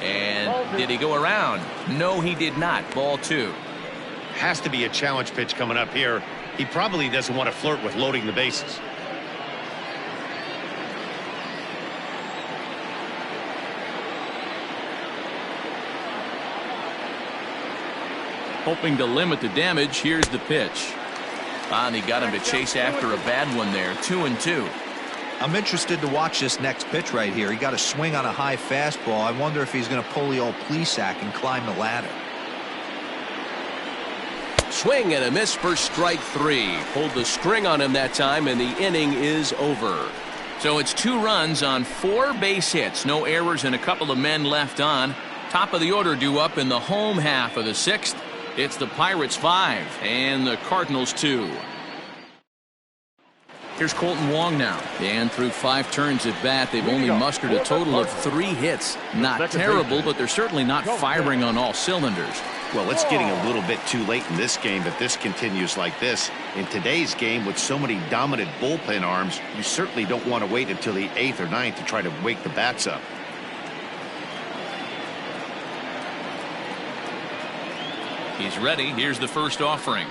[SPEAKER 1] And did he go around? No, he did not. Ball 2.
[SPEAKER 2] Has to be a challenge pitch coming up here. He probably doesn't want to flirt with loading the bases.
[SPEAKER 1] Hoping to limit the damage. Here's the pitch. And he got him to chase after a bad one there. 2-2.
[SPEAKER 3] I'm interested to watch this next pitch right here. He got a swing on a high fastball. I wonder if he's going to pull the old Plesac and climb the ladder.
[SPEAKER 1] Swing and a miss for strike 3. Pulled the string on him that time, and the inning is over. So it's 2 runs on 4 base hits. No errors and a couple of men left on. Top of the order due up in the home half of the 6th. It's the Pirates 5 and the Cardinals 2. Here's Colton Wong now. And through 5 turns at bat, they've only mustered a total of 3 hits. Not terrible, but they're certainly not firing on all cylinders.
[SPEAKER 2] Well, it's getting a little bit too late in this game if this continues like this. In today's game, with so many dominant bullpen arms, you certainly don't want to wait until the 8th or 9th to try to wake the bats up.
[SPEAKER 1] He's ready. Here's the first offering.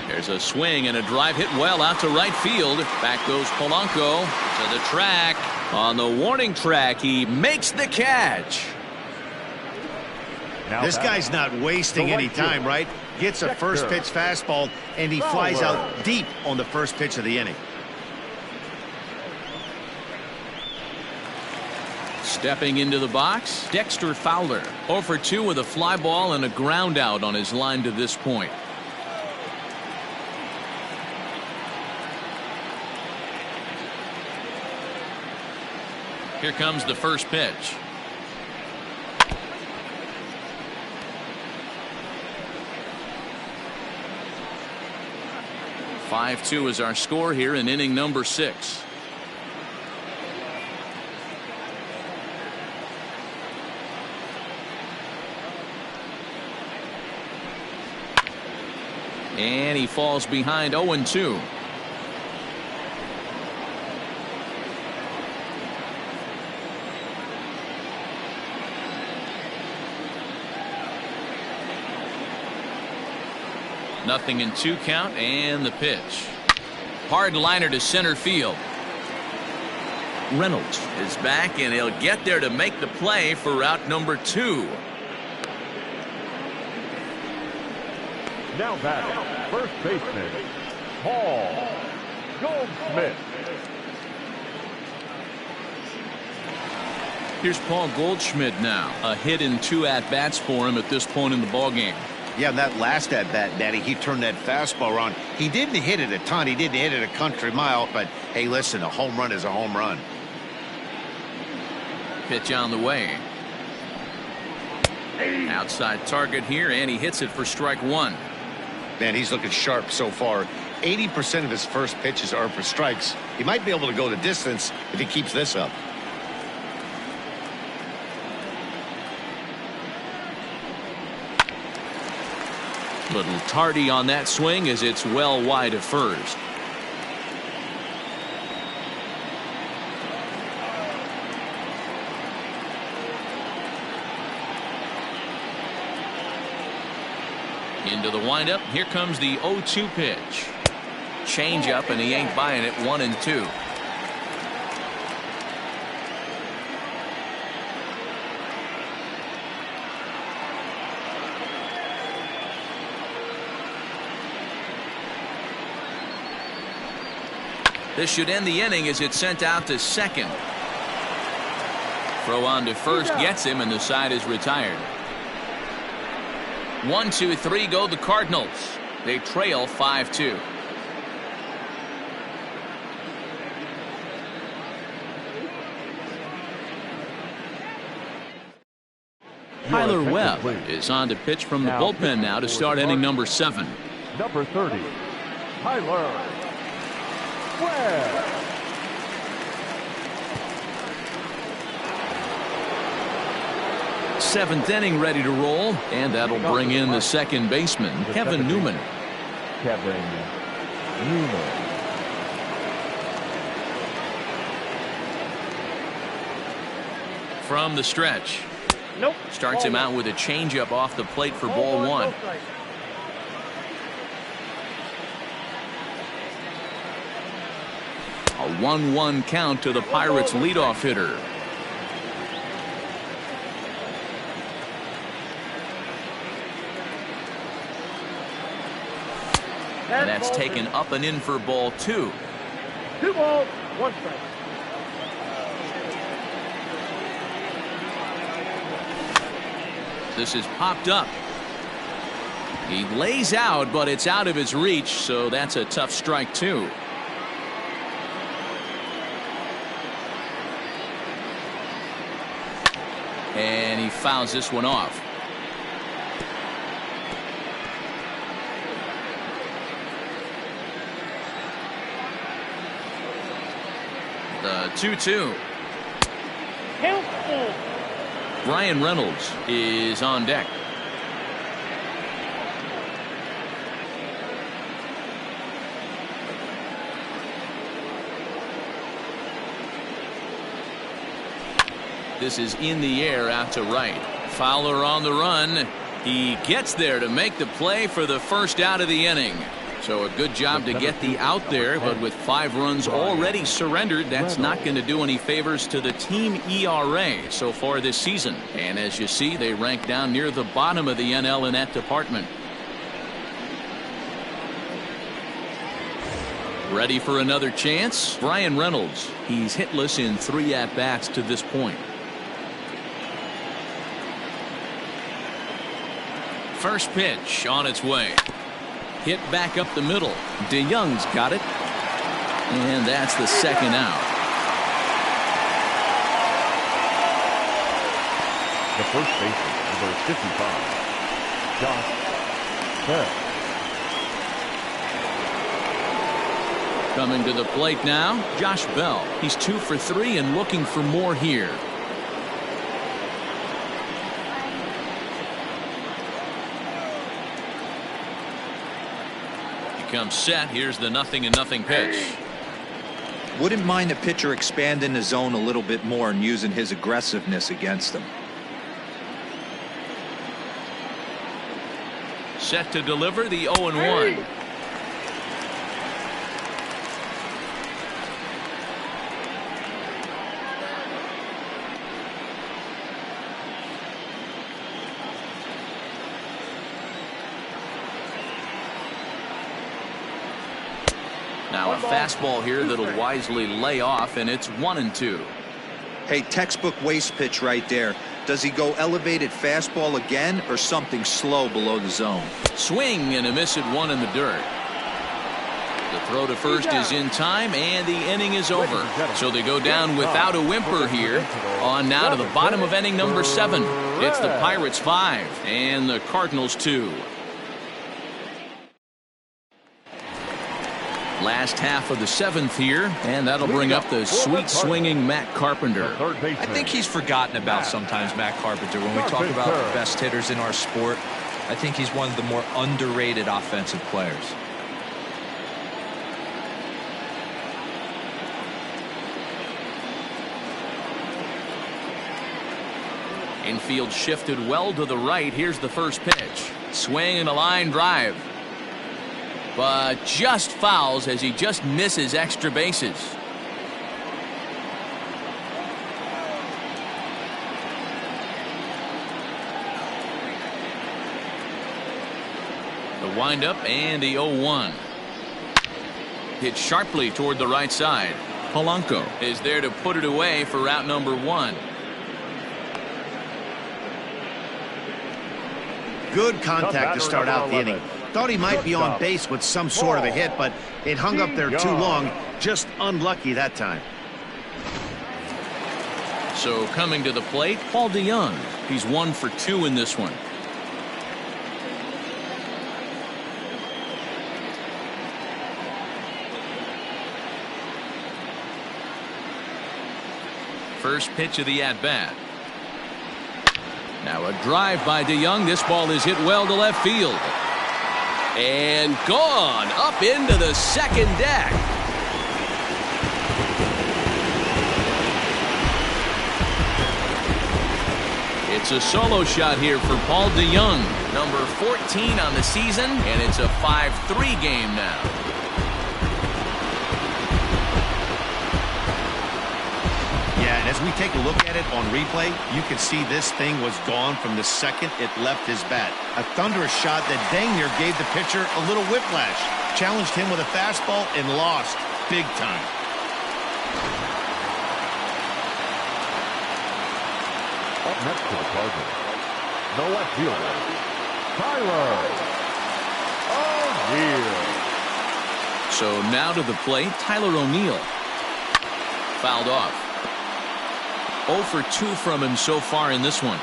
[SPEAKER 1] There's a swing and a drive hit well out to right field. Back goes Polanco to the track. On the warning track, he makes the catch.
[SPEAKER 2] Now this guy's not wasting any time, right? Gets a first pitch fastball, and he flies out deep on the first pitch of the inning.
[SPEAKER 1] Stepping into the box, Dexter Fowler. 0 for 2 with a fly ball and a ground out on his line to this point. Here comes the first pitch. "5-2 is our score here in inning number 6. And he falls behind 0-2. Nothing in 2 count, and the pitch. Hard liner to center field. Reynolds is back, and he'll get there to make the play for route number 2.
[SPEAKER 4] Now back, first baseman, Paul Goldschmidt.
[SPEAKER 1] Here's Paul Goldschmidt now. A hit in 2 at-bats for him at this point in the ballgame.
[SPEAKER 2] Yeah, and that last at-bat, Danny, he turned that fastball around. He didn't hit it a ton. He didn't hit it a country mile, but hey, listen, a home run is a home run.
[SPEAKER 1] Pitch on the way. Outside target here, and he hits it for strike 1.
[SPEAKER 2] Man, he's looking sharp so far. 80% of his first pitches are for strikes. He might be able to go the distance if he keeps this up.
[SPEAKER 1] Little tardy on that swing as it's well wide of first. Into the windup. Here comes the 0-2 pitch. Change up, and he ain't buying it. 1-2. This should end the inning as it's sent out to second. Throw on to first gets him, and the side is retired. 1, 2, 3 go the Cardinals. They trail 5-2. Tyler Webb is on to pitch from the bullpen now to start inning number 7.
[SPEAKER 4] Number 30, Tyler Webb.
[SPEAKER 1] Seventh inning ready to roll, and that'll bring in the second baseman, Kevin Newman.
[SPEAKER 4] Kevin Newman.
[SPEAKER 1] From the stretch.
[SPEAKER 5] Nope.
[SPEAKER 1] Starts him out with a changeup off the plate for ball 1. A 1-1 count to the Pirates' leadoff hitter. And that's taken up and in for ball 2.
[SPEAKER 5] 2 balls, 1 strike.
[SPEAKER 1] This is popped up. He lays out, but it's out of his reach, so that's a tough strike 2. And he fouls this one off. 2-2.
[SPEAKER 5] Count full.
[SPEAKER 1] Brian Reynolds is on deck. This is in the air out to right. Fowler on the run. He gets there to make the play for the first out of the inning. So a good job to get the out there, but with 5 runs already surrendered, that's not going to do any favors to the team ERA so far this season. And as you see, they rank down near the bottom of the NL in that department. Ready for another chance? Brian Reynolds. He's hitless in 3 at-bats to this point. First pitch on its way. Hit back up the middle. DeYoung's got it. And that's the second out.
[SPEAKER 4] The first baseman, number 55, Josh Bell.
[SPEAKER 1] Coming to the plate now, Josh Bell. He's 2 for 3 and looking for more here. Comes set. Here's the 0-0 pitch.
[SPEAKER 3] Wouldn't mind the pitcher expanding the zone a little bit more and using his aggressiveness against them.
[SPEAKER 1] Set to deliver the 0-1. Now a fastball here that'll wisely lay off, and it's 1-2.
[SPEAKER 3] Hey, textbook waste pitch right there. Does he go elevated fastball again or something slow below the zone?
[SPEAKER 1] Swing and a miss at 1 in the dirt. The throw to first is in time, and the inning is over. So they go down without a whimper here. On now to the bottom of inning number 7. It's the Pirates 5 and the Cardinals 2. Last half of the 7th here, and that'll bring up the sweet swinging Matt Carpenter.
[SPEAKER 3] I think he's forgotten about sometimes, Matt Carpenter. When we talk about the best hitters in our sport, I think he's one of the more underrated offensive players.
[SPEAKER 1] Infield shifted well to the right. Here's the first pitch. Swing and a line drive. But just fouls as he just misses extra bases. The windup and the 0-1. Hit sharply toward the right side. Polanco is there to put it away for out number 1.
[SPEAKER 2] Good contact to start out the inning. Thought he might be on base with some sort of a hit, but it hung up there too long. Just unlucky that time.
[SPEAKER 1] So coming to the plate, Paul DeYoung. He's 1 for 2 in this one. First pitch of the at-bat. Now a drive by DeYoung. This ball is hit well to left field. And gone up into the second deck. It's a solo shot here for Paul DeYoung. Number 14 on the season, and it's a 5-3 game now.
[SPEAKER 2] Yeah, and as we take a look at it on replay, you can see this thing was gone from the second it left his bat. A thunderous shot that dang near gave the pitcher a little whiplash. Challenged him with a fastball and lost big time.
[SPEAKER 4] Up next to the Cardinals, the left fielder, Tyler O'Neill.
[SPEAKER 1] So now to the plate, Tyler O'Neill. Fouled off. 0 for 2 from him so far in this one.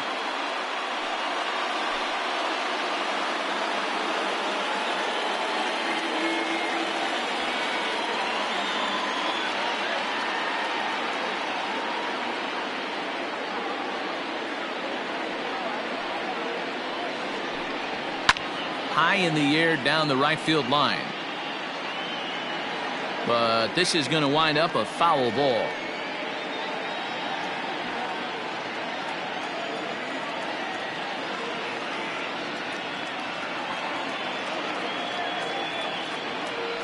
[SPEAKER 1] high in the air down the right field line. But this is going to wind up a foul ball.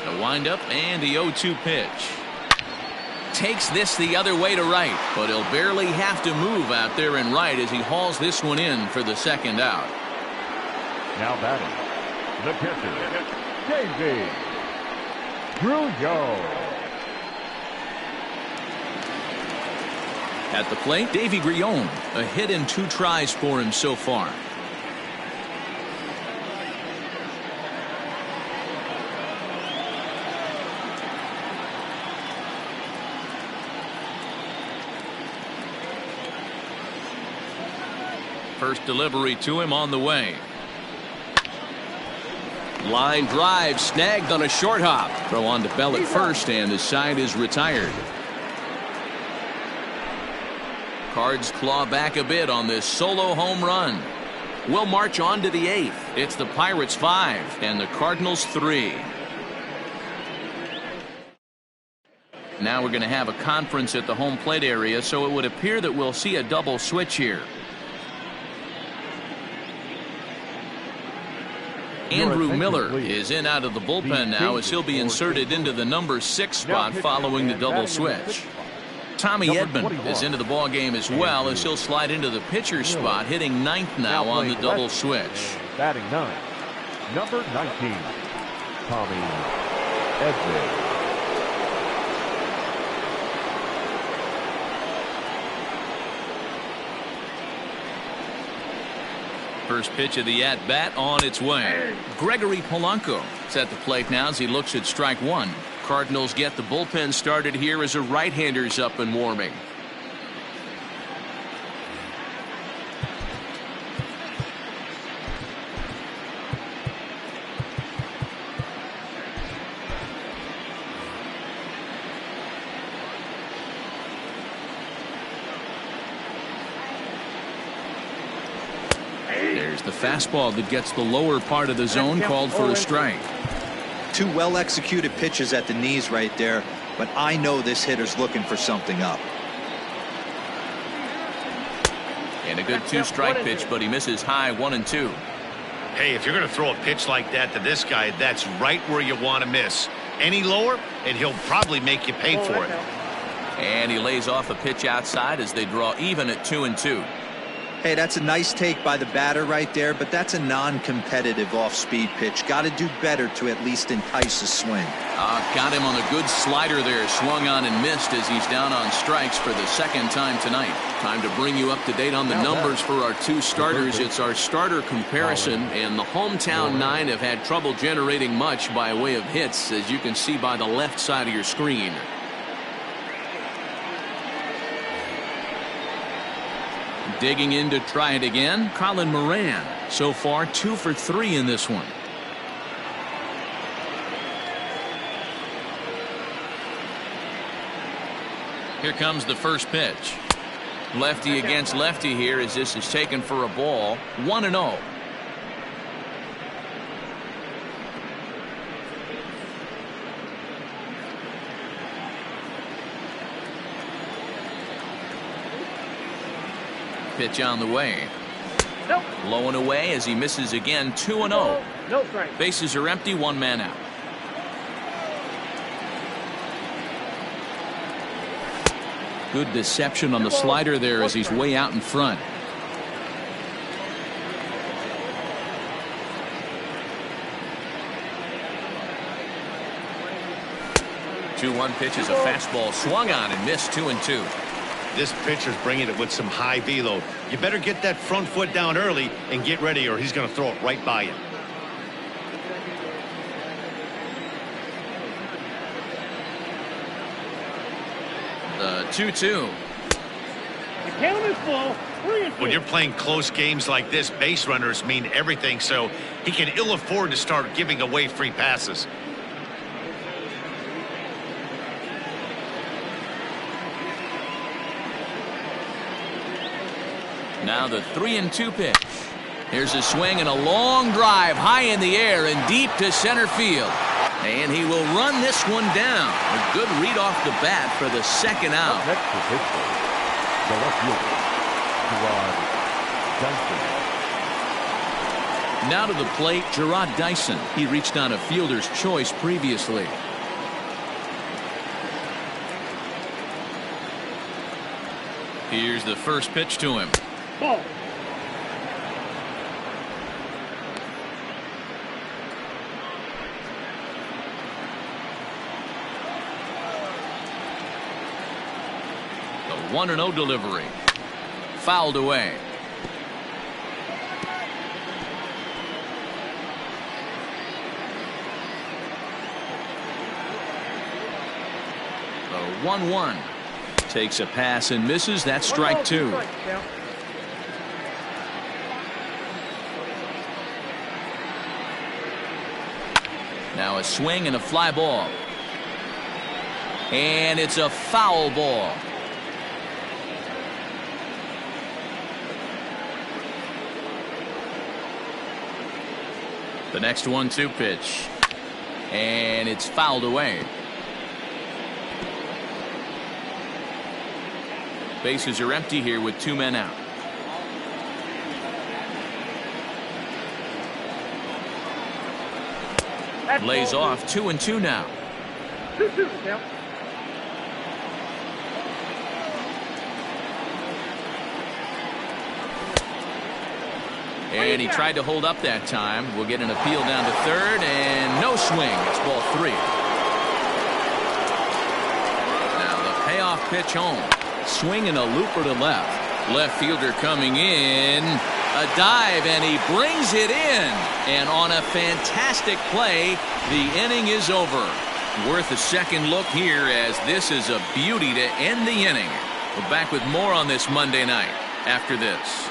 [SPEAKER 1] The windup and the 0-2 pitch. Takes this the other way to right, but he'll barely have to move out there in right as he hauls this one in for the second out.
[SPEAKER 4] Now batting, the catcher, Davey Grillo.
[SPEAKER 1] At the plate, Davey Grillo, a hit in 2 tries for him so far. First delivery to him on the way. Line drive snagged on a short hop. Throw on to Bell at first, and the side is retired. Cards claw back a bit on this solo home run. We'll march on to the 8th. It's the Pirates 5 and the Cardinals 3. Now we're going to have a conference at the home plate area, so it would appear that we'll see a double switch here. Andrew Miller is in out of the bullpen now as he'll be inserted into the number 6 spot following the double switch. Tommy Edman is into the ball game as well as he'll slide into the pitcher spot, hitting 9th now on the double switch.
[SPEAKER 4] Batting 9, number 19, Tommy Edman.
[SPEAKER 1] First pitch of the at-bat on its way. Gregory Polanco is at the plate now as he looks at strike 1. Cardinals get the bullpen started here as a right-hander's up and warming. There's the fastball that gets the lower part of the zone, called for a strike.
[SPEAKER 3] 2 well-executed pitches at the knees right there, but I know this hitter's looking for something up.
[SPEAKER 1] And a good 2-strike pitch, but he misses high 1-2.
[SPEAKER 2] Hey, if you're going to throw a pitch like that to this guy, that's right where you want to miss. Any lower, and he'll probably make you pay for it.
[SPEAKER 1] And he lays off a pitch outside as they draw even at 2-2.
[SPEAKER 3] Hey, that's a nice take by the batter right there, but that's a non-competitive off-speed pitch. Got to do better to at least entice a swing.
[SPEAKER 1] Got him on a good slider there, swung on and missed as he's down on strikes for the second time tonight. Time to bring you up to date on the numbers for our 2 starters. It's our starter comparison, and the hometown 9 have had trouble generating much by way of hits, as you can see by the left side of your screen. Digging in to try it again, Colin Moran. So far 2 for 3 in this one. Here comes the first pitch. Lefty against lefty here as this is taken for a ball. 1-0. Pitch on the way.
[SPEAKER 5] Nope.
[SPEAKER 1] Low and away as he misses again. 2-0.
[SPEAKER 5] No strike.
[SPEAKER 1] Bases are empty, 1 man out. Good deception on the slider there as he's way out in front. Two 2-1 pitch is a fastball swung on and missed 2-2.
[SPEAKER 2] This pitcher's bringing it with some high velo. You better get that front foot down early and get ready, or he's going to throw it right by you.
[SPEAKER 1] The 2-2.
[SPEAKER 5] The count is full. 3-2.
[SPEAKER 2] When you're playing close games like this, base runners mean everything, so he can ill afford to start giving away free passes.
[SPEAKER 1] Now the 3-2 pitch. Here's a swing and a long drive high in the air and deep to center field. And he will run this one down. A good read off the bat for the second out.
[SPEAKER 4] Up next to Pittsburgh, the left fielder, Dyson.
[SPEAKER 1] Now to the plate, Gerard Dyson. He reached on a fielder's choice previously. Here's the first pitch to him.
[SPEAKER 5] Ball.
[SPEAKER 1] The 1-0 delivery. Fouled away. The 1-1. Takes a pass and misses. That's strike two. Now a swing and a fly ball. And it's a foul ball. The next 1-2 pitch. And it's fouled away. Bases are empty here with 2 men out. Lays off 2-2 now.
[SPEAKER 5] 2-2 now.
[SPEAKER 1] And he tried to hold up that time. We'll get an appeal down to third, and no swing. It's ball 3. Now the payoff pitch home. Swing and a looper to left. Left fielder coming in. A dive, and he brings it in. And on a fantastic play, the inning is over. Worth a second look here, as this is a beauty to end the inning. We're back with more on this Monday night after this.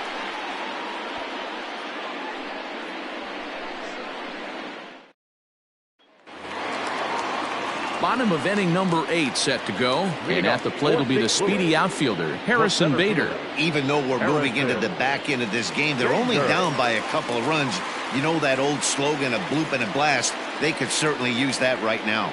[SPEAKER 1] Bottom of inning number 8 set to go. And at the plate will be the speedy outfielder, Harrison Bader.
[SPEAKER 2] Even though we're moving into the back end of this game, they're only down by a couple of runs. You know that old slogan of bloop and a blast? They could certainly use that right now.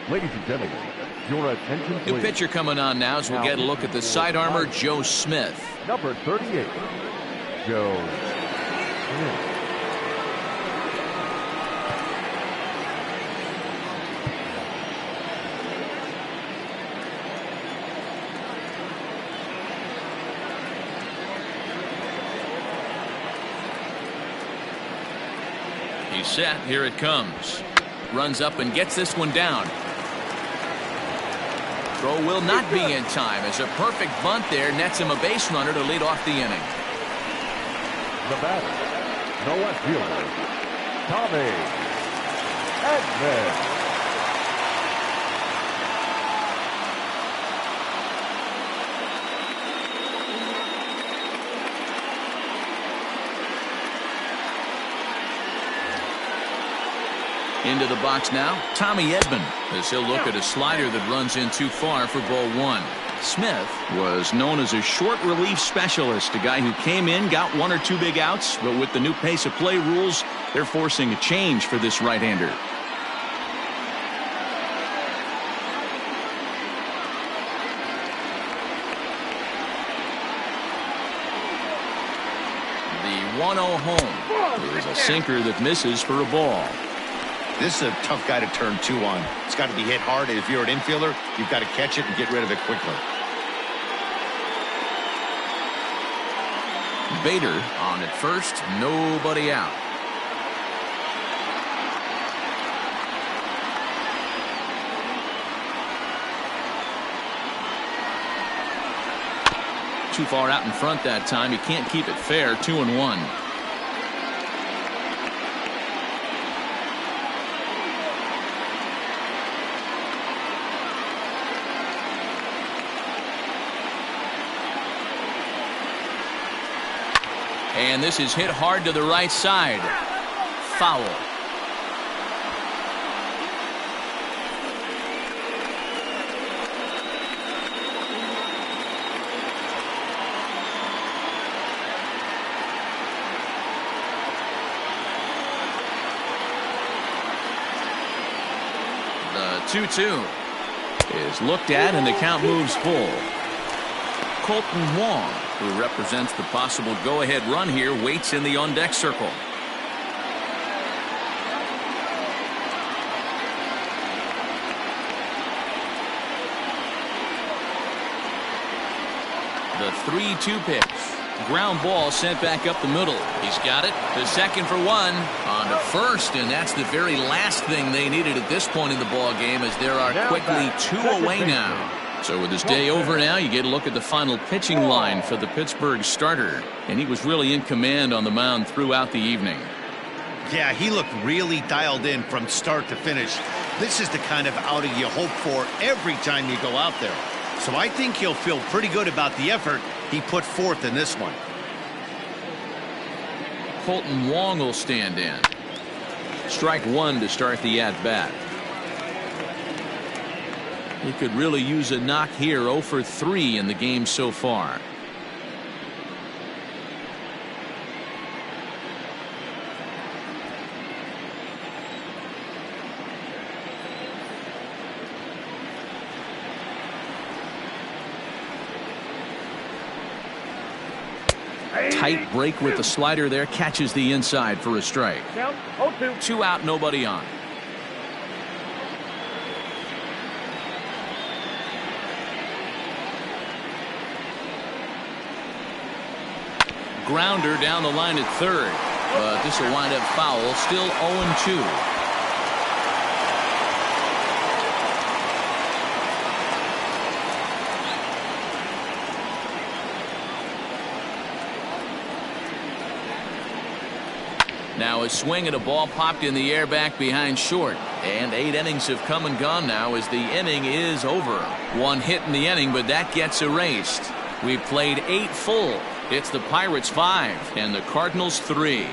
[SPEAKER 4] Ladies and gentlemen, your attention please.
[SPEAKER 1] New pitcher coming on now as we'll get a look at the sidearmer, Joe Smith.
[SPEAKER 4] Number 38, Joe Smith.
[SPEAKER 1] He's set. Here it comes. Runs up and gets this one down. Throw will not be in time, as a perfect bunt there nets him a base runner to lead off the inning.
[SPEAKER 4] The batter, the left fielder, Tommy Edman.
[SPEAKER 1] Into the box now, Tommy Edman, as he'll look at a slider that runs in too far for ball 1. Smith was known as a short relief specialist, a guy who came in, got 1 or 2 big outs, but with the new pace of play rules, they're forcing a change for this right-hander. The 1-0 home is a sinker that misses for a ball.
[SPEAKER 2] This is a tough guy to turn 2 on. It's got to be hit hard, and if you're an infielder, you've got to catch it and get rid of it quickly.
[SPEAKER 1] Bader on at first, nobody out. Too far out in front that time. He can't keep it fair. 2-1. And this is hit hard to the right side. Foul. The 2-2 is looked at and the count moves full. Colton Wong, who represents the possible go-ahead run here, waits in the on-deck circle. The 3-2 pitch. Ground ball sent back up the middle. He's got it. The second for one. On to first, and that's the very last thing they needed at this point in the ball game, as there are quickly 2 away now. So with his day over now, you get a look at the final pitching line for the Pittsburgh starter. And he was really in command on the mound throughout the evening.
[SPEAKER 2] Yeah, he looked really dialed in from start to finish. This is the kind of outing you hope for every time you go out there. So I think he'll feel pretty good about the effort he put forth in this one.
[SPEAKER 1] Colton Wong will stand in. Strike one to start the at-bat. He could really use a knock here. 0 for 3 in the game so far. Tight break with the slider there, catches the inside for a strike. 2 out, nobody on. Grounder down the line at third, but this will wind up foul. Still 0-2. Now a swing and a ball popped in the air back behind short. And 8 innings have come and gone now as the inning is over. 1 hit in the inning, but that gets erased. We've played 8 full. It's the Pirates 5 and the Cardinals 3.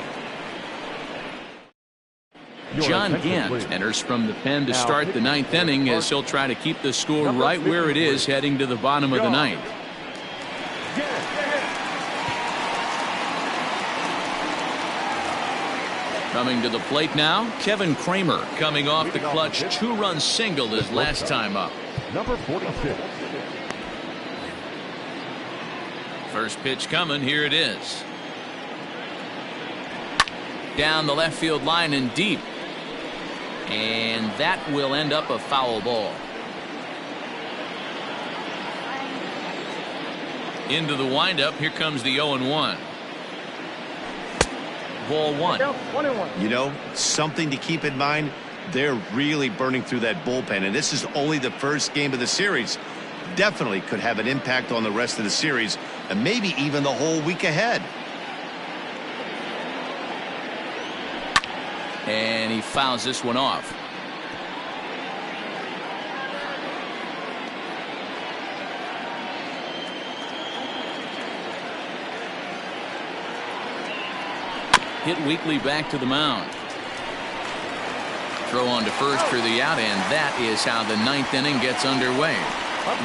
[SPEAKER 1] John Gant enters from the pen to start the 9th inning as he'll try to keep the score right where it is heading to the bottom of the 9th. Coming to the plate now, Kevin Kramer, coming off the clutch 2-run single his last time up.
[SPEAKER 4] Number 46.
[SPEAKER 1] First pitch coming, here it is. Down the left field line and deep. And that will end up a foul ball. Into the windup, here comes the 0-1. Ball 1.
[SPEAKER 2] You know, something to keep in mind, they're really burning through that bullpen, and this is only the first game of the series. Definitely could have an impact on the rest of the series and maybe even the whole week ahead.
[SPEAKER 1] And he fouls this one off. Hit weakly back to the mound. Throw on to first for the out, and that is how the 9th inning gets underway.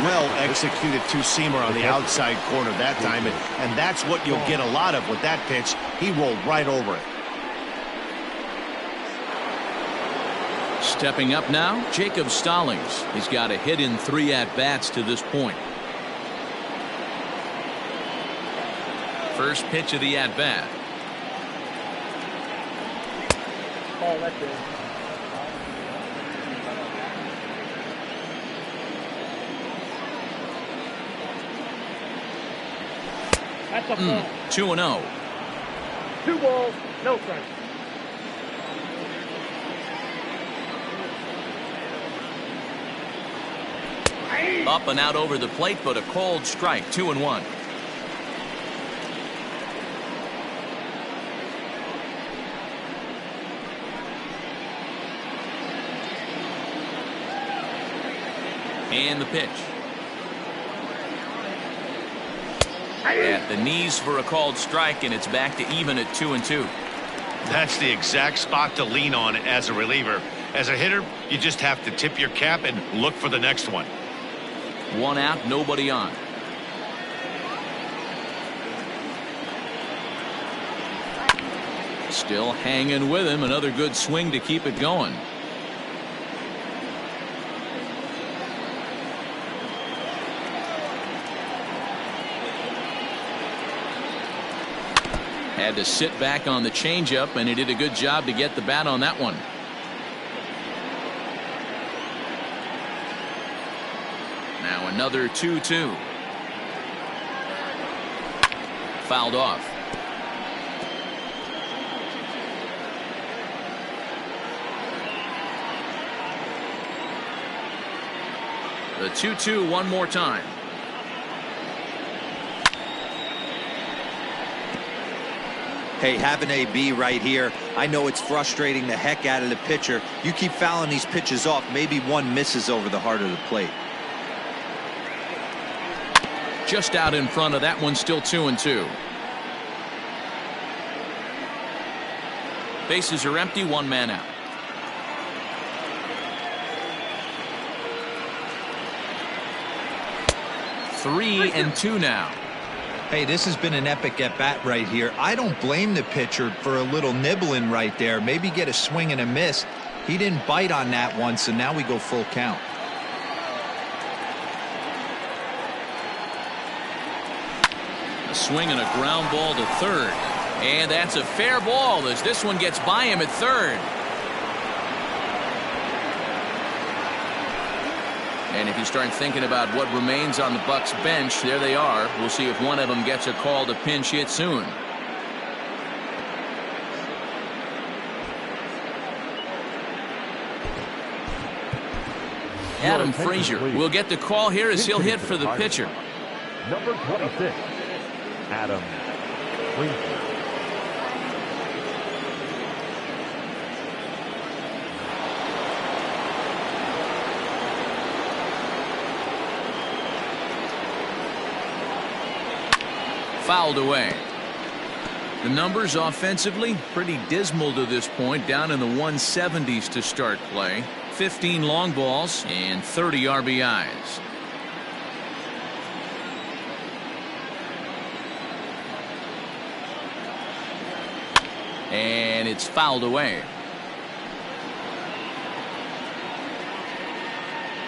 [SPEAKER 2] Well executed two-seamer on the outside corner that time, and that's what you'll get a lot of with that pitch. He rolled right over it.
[SPEAKER 1] Stepping up now, Jacob Stallings. He's got a hit in 3 at-bats to this point. First pitch of the at-bat.
[SPEAKER 5] Oh, that's it. That's a ball.
[SPEAKER 1] 2-0.
[SPEAKER 5] 2 balls, no strikes.
[SPEAKER 1] Up and out over the plate, but a cold strike. 2-1. And the pitch. At the knees for a called strike, and it's back to even at 2-2.
[SPEAKER 2] That's the exact spot to lean on as a reliever. As a hitter, you just have to tip your cap and look for the next one.
[SPEAKER 1] 1 out, nobody on. Still hanging with him. Another good swing to keep it going. Had to sit back on the changeup, and he did a good job to get the bat on that one. Now another 2-2. Fouled off. The 2-2 one more time.
[SPEAKER 3] Hey, have an AB right here. I know it's frustrating the heck out of the pitcher. You keep fouling these pitches off, maybe one misses over the heart of the plate.
[SPEAKER 1] Just out in front of that one, still 2-2. Bases are empty, 1 man out. Three and 2 now.
[SPEAKER 3] Hey, this has been an epic at bat right here. I don't blame the pitcher for a little nibbling right there. Maybe get a swing and a miss. He didn't bite on that one, so now we go full count.
[SPEAKER 1] A swing and a ground ball to third. And that's a fair ball as this one gets by him at third. And if you start thinking about what remains on the Bucs bench, there they are. We'll see if one of them gets a call to pinch hit soon. Adam Frazier will get the call here as he'll hit for the pitcher.
[SPEAKER 4] Number 26, Adam Frazier.
[SPEAKER 1] Fouled away. The numbers offensively pretty dismal to this point, down in the 170s to start play. 15 long balls and 30 RBIs. And it's fouled away.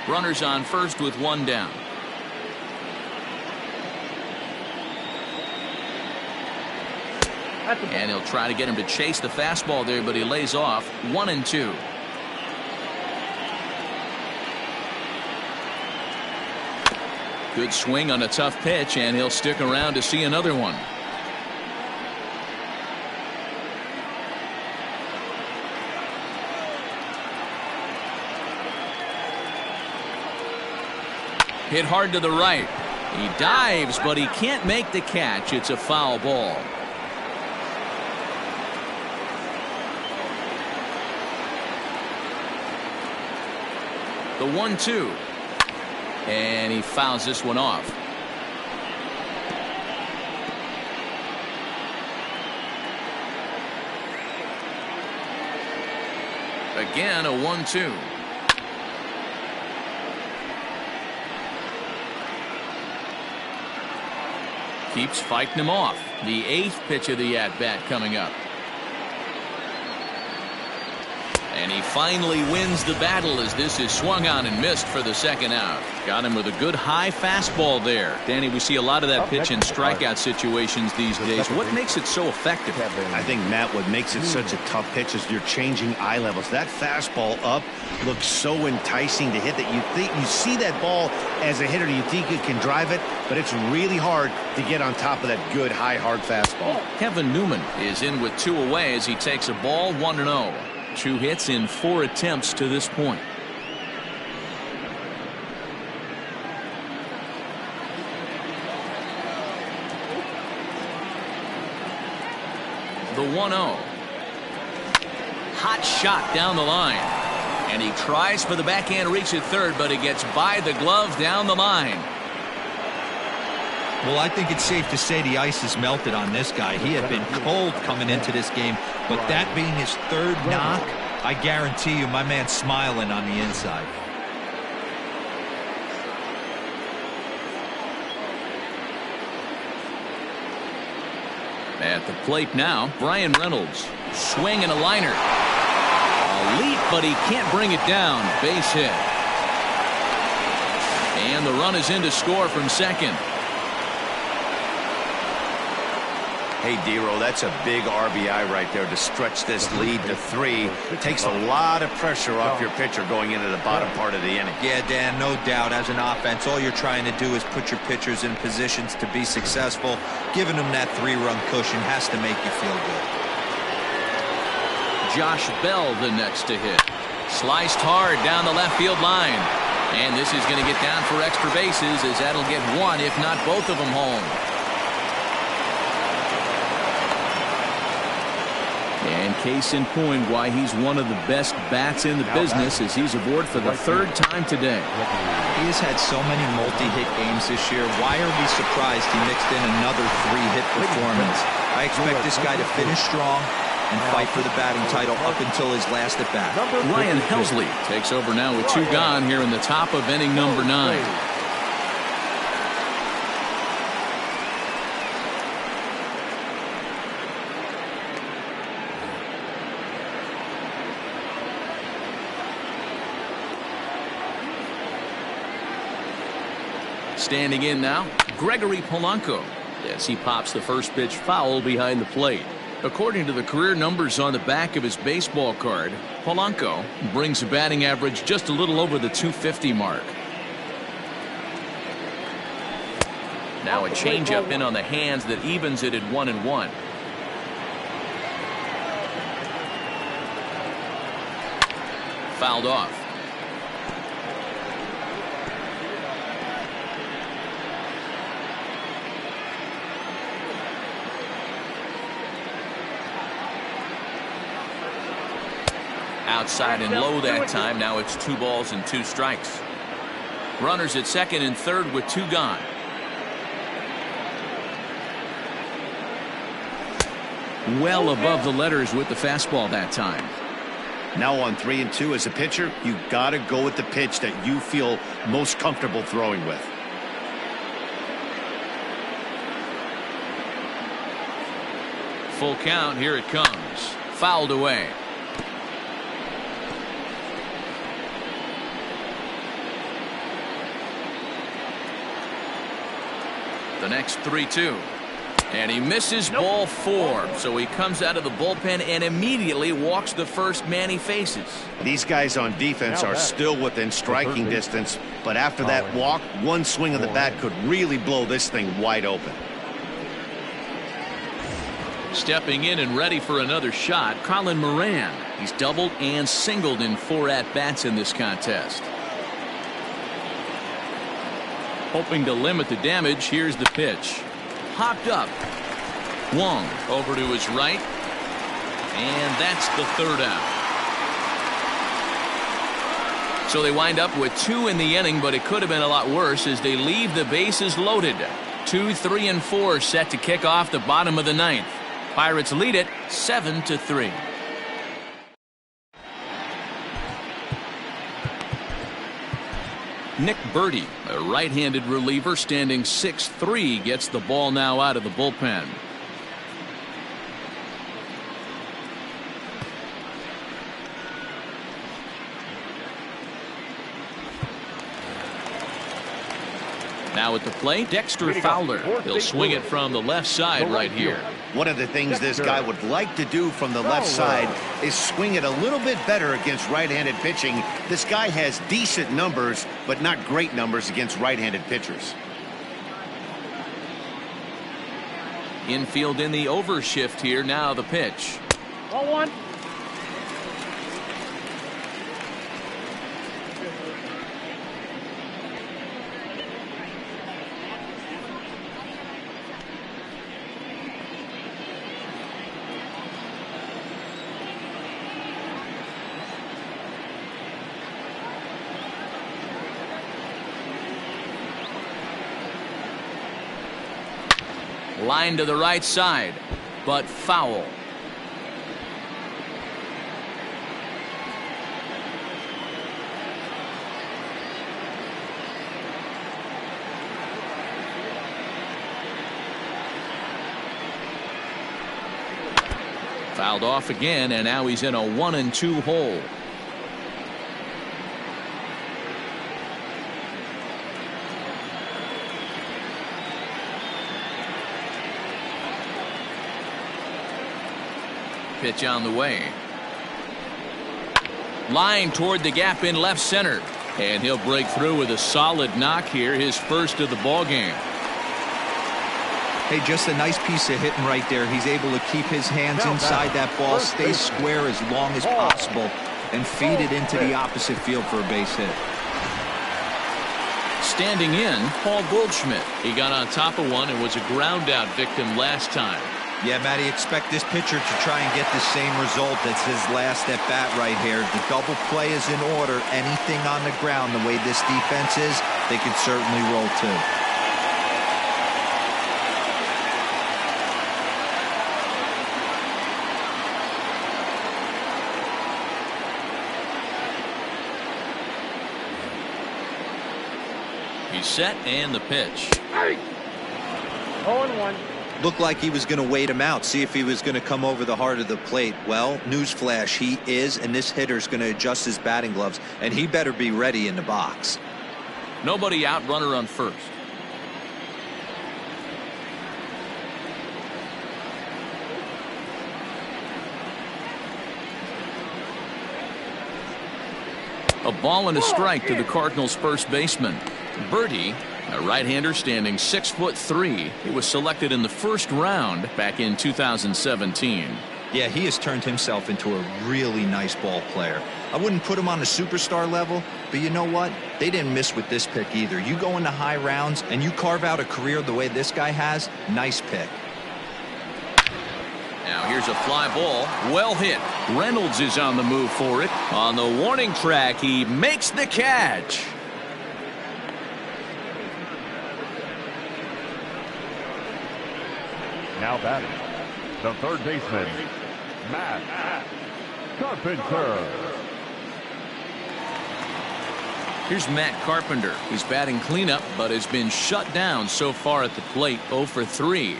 [SPEAKER 1] Runners on first with 1 down. And he'll try to get him to chase the fastball there, but he lays off. 1-2. Good swing on a tough pitch, and he'll stick around to see another one. Hit hard to the right. He dives, but he can't make the catch. It's a foul ball. The 1-2. And he fouls this one off. Again, a 1-2. Keeps fighting him off. The 8th pitch of the at-bat coming up. And he finally wins the battle as this is swung on and missed for the second out. Got him with a good high fastball there. Danny, we see a lot of that pitch in strikeout situations these days. What makes it so effective?
[SPEAKER 2] I think, Matt, what makes it such a tough pitch is you're changing eye levels. That fastball up looks so enticing to hit that you see that ball as a hitter, you think you can drive it, but it's really hard to get on top of that good high hard fastball.
[SPEAKER 1] Kevin Newman is in with 2 away as he takes a ball 1-0. 2 hits in 4 attempts to this point. The 1-0. Hot shot down the line. And he tries for the backhand reach at third, but it gets by the glove down the line.
[SPEAKER 3] Well, I think it's safe to say the ice has melted on this guy. He had been cold coming into this game, but that being his 3rd knock, I guarantee you my man's smiling on the inside.
[SPEAKER 1] At the plate now, Brian Reynolds. Swing and a liner. A leap, but he can't bring it down. Base hit. And the run is in to score from second.
[SPEAKER 2] Hey, Dero, that's a big RBI right there to stretch this lead to 3. Takes a lot of pressure off your pitcher going into the bottom part of the inning.
[SPEAKER 3] Yeah, Dan, no doubt. As an offense, all you're trying to do is put your pitchers in positions to be successful. Giving them that 3-run cushion has to make you feel good.
[SPEAKER 1] Josh Bell the next to hit. Sliced hard down the left field line. And this is going to get down for extra bases as that'll get 1, if not both of them, home. And case in point why he's one of the best bats in the business as he's aboard for the 3rd time today.
[SPEAKER 3] He has had so many multi-hit games this year. Why are we surprised he mixed in another 3-hit performance? I expect this guy to finish strong and fight for the batting title up until his last at bat.
[SPEAKER 1] Ryan Helsley takes over now with 2 gone here in the top of inning number 9. Standing in now, Gregory Polanco, as he pops the first pitch foul behind the plate. According to the career numbers on the back of his baseball card, Polanco brings a batting average just a little over the 250 mark. Now a changeup in on the hands that evens it at 1-1. Fouled off. Outside and low that time. Now it's 2 balls and 2 strikes. Runners at second and third with 2 gone. Well above the letters with the fastball that time.
[SPEAKER 2] Now on 3-2 as a pitcher, you got to go with the pitch that you feel most comfortable throwing with.
[SPEAKER 1] Full count. Here it comes. Fouled away. The next 3-2. And he misses ball 4. So he comes out of the bullpen and immediately walks the first man he faces.
[SPEAKER 2] These guys on defense are still within striking distance, but after that walk, one swing of the bat could really blow this thing wide open.
[SPEAKER 1] Stepping in and ready for another shot, Colin Moran. He's doubled and singled in 4 at-bats in this contest. Hoping to limit the damage, here's the pitch. Hopped up. Wong over to his right. And that's the 3rd out. So they wind up with 2 in the inning, but it could have been a lot worse as they leave the bases loaded. 2, 3, and 4 set to kick off the bottom of the 9th. Pirates lead it 7-3. Nick Birdie, a right-handed reliever standing 6'3", gets the ball now out of the bullpen. Now at the plate, Dexter Fowler. He'll swing it from the left side right here.
[SPEAKER 2] One of the things this guy would like to do from the left side is swing it a little bit better against right-handed pitching. This guy has decent numbers, but not great numbers against right-handed pitchers.
[SPEAKER 1] Infield in the overshift here. Now the pitch.
[SPEAKER 5] 0-1.
[SPEAKER 1] Line to the right side, but foul. Fouled off again, and now he's in a 1-2 hole. Pitch on the way. Line toward the gap in left center, and he'll break through with a solid knock here, his first of the ball game.
[SPEAKER 3] Hey, just a nice piece of hitting right there. He's able to keep his hands inside that ball, stay square as long as possible, and feed it into the opposite field for a base hit.
[SPEAKER 1] Standing in, Paul Goldschmidt. He got on top of one and was a ground out victim last time.
[SPEAKER 3] Yeah, Matty, expect this pitcher to try and get the same result as his last at bat right here. The double play is in order. Anything on the ground, the way this defense is, they could certainly roll too.
[SPEAKER 1] He's set, and the pitch.
[SPEAKER 5] 0-1.
[SPEAKER 3] Looked like he was going to wait him out, see if he was going to come over the heart of the plate. Well, newsflash, he is, and this hitter's going to adjust his batting gloves, and he better be ready in the box.
[SPEAKER 1] Nobody out, runner on first. A ball and a strike to the Cardinals' first baseman. Bertie, a right-hander standing 6'3". He was selected in the first round back in 2017.
[SPEAKER 3] Yeah, he has turned himself into a really nice ball player. I wouldn't put him on a superstar level, but you know what? They didn't miss with this pick either. You go into high rounds and you carve out a career the way this guy has, nice pick.
[SPEAKER 1] Now here's a fly ball, well hit. Reynolds is on the move for it. On the warning track, he makes the catch.
[SPEAKER 4] Now batting, the third baseman, Matt Carpenter.
[SPEAKER 1] Here's Matt Carpenter. He's batting cleanup, but has been shut down so far at the plate, 0 for 3.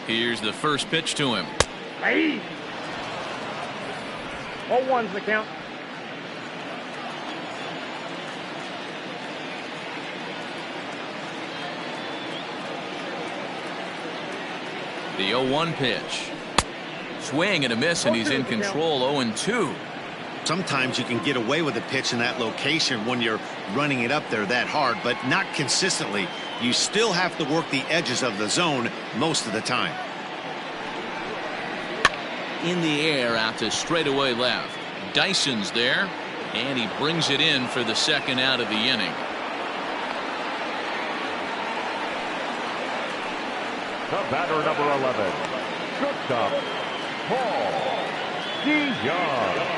[SPEAKER 1] Here's the first pitch to him.
[SPEAKER 5] Hey. 0-1's the count.
[SPEAKER 1] The 0-1 pitch. Swing and a miss, and he's in control. 0-2.
[SPEAKER 2] Sometimes you can get away with a pitch in that location when you're running it up there that hard, but not consistently. You still have to work the edges of the zone most of the time.
[SPEAKER 1] In the air out to straightaway left. Dyson's there, and he brings it in for the second out of the inning.
[SPEAKER 4] The batter, number 11, shortstop, Paul DeYoung.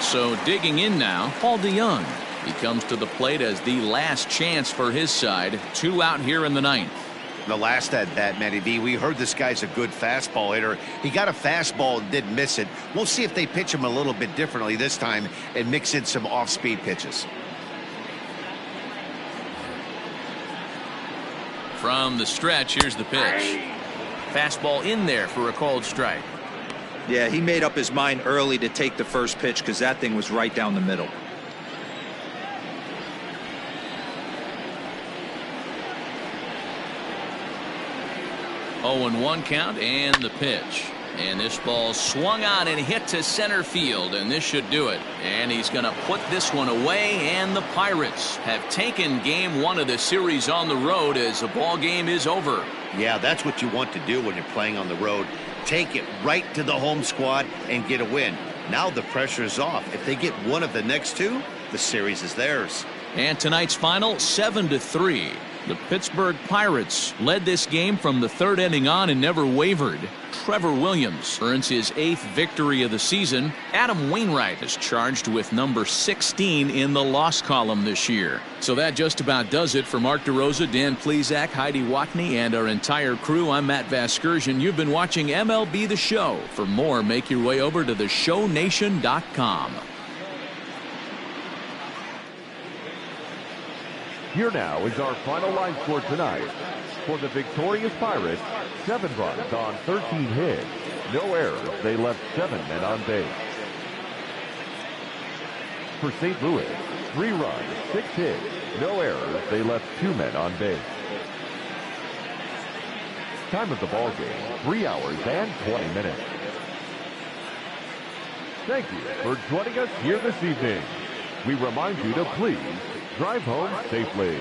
[SPEAKER 1] So digging in now, Paul DeYoung. He comes to the plate as the last chance for his side. 2 out here in the ninth.
[SPEAKER 2] The last at bat, Matty B, we heard this guy's a good fastball hitter. He got a fastball and didn't miss it. We'll see if they pitch him a little bit differently this time and mix in some off-speed pitches.
[SPEAKER 1] From the stretch, here's the pitch. Fastball in there for a called strike.
[SPEAKER 3] Yeah, he made up his mind early to take the first pitch because that thing was right down the middle.
[SPEAKER 1] 0-1 count and the pitch. And this ball swung on and hit to center field, and this should do it. And he's going to put this one away, and the Pirates have taken game one of the series on the road as the ball game is over.
[SPEAKER 2] Yeah, that's what you want to do when you're playing on the road. Take it right to the home squad and get a win. Now the pressure is off. If they get one of the next two, the series is theirs.
[SPEAKER 1] And tonight's final, 7-3. The Pittsburgh Pirates led this game from the third inning on and never wavered. Trevor Williams earns his 8th victory of the season. Adam Wainwright is charged with number 16 in the loss column this year. So that just about does it for Mark DeRosa, Dan Plesac, Heidi Watney, and our entire crew. I'm Matt Vasgersian. You've been watching MLB The Show. For more, make your way over to theshownation.com.
[SPEAKER 4] Here now is our final line score tonight. For the victorious Pirates, 7 runs on 13 hits. No errors. They left 7 men on base. For St. Louis, 3 runs, 6 hits. No errors. They left 2 men on base. Time of the ball game, 3 hours and 20 minutes. Thank you for joining us here this evening. We remind you to please drive home safely.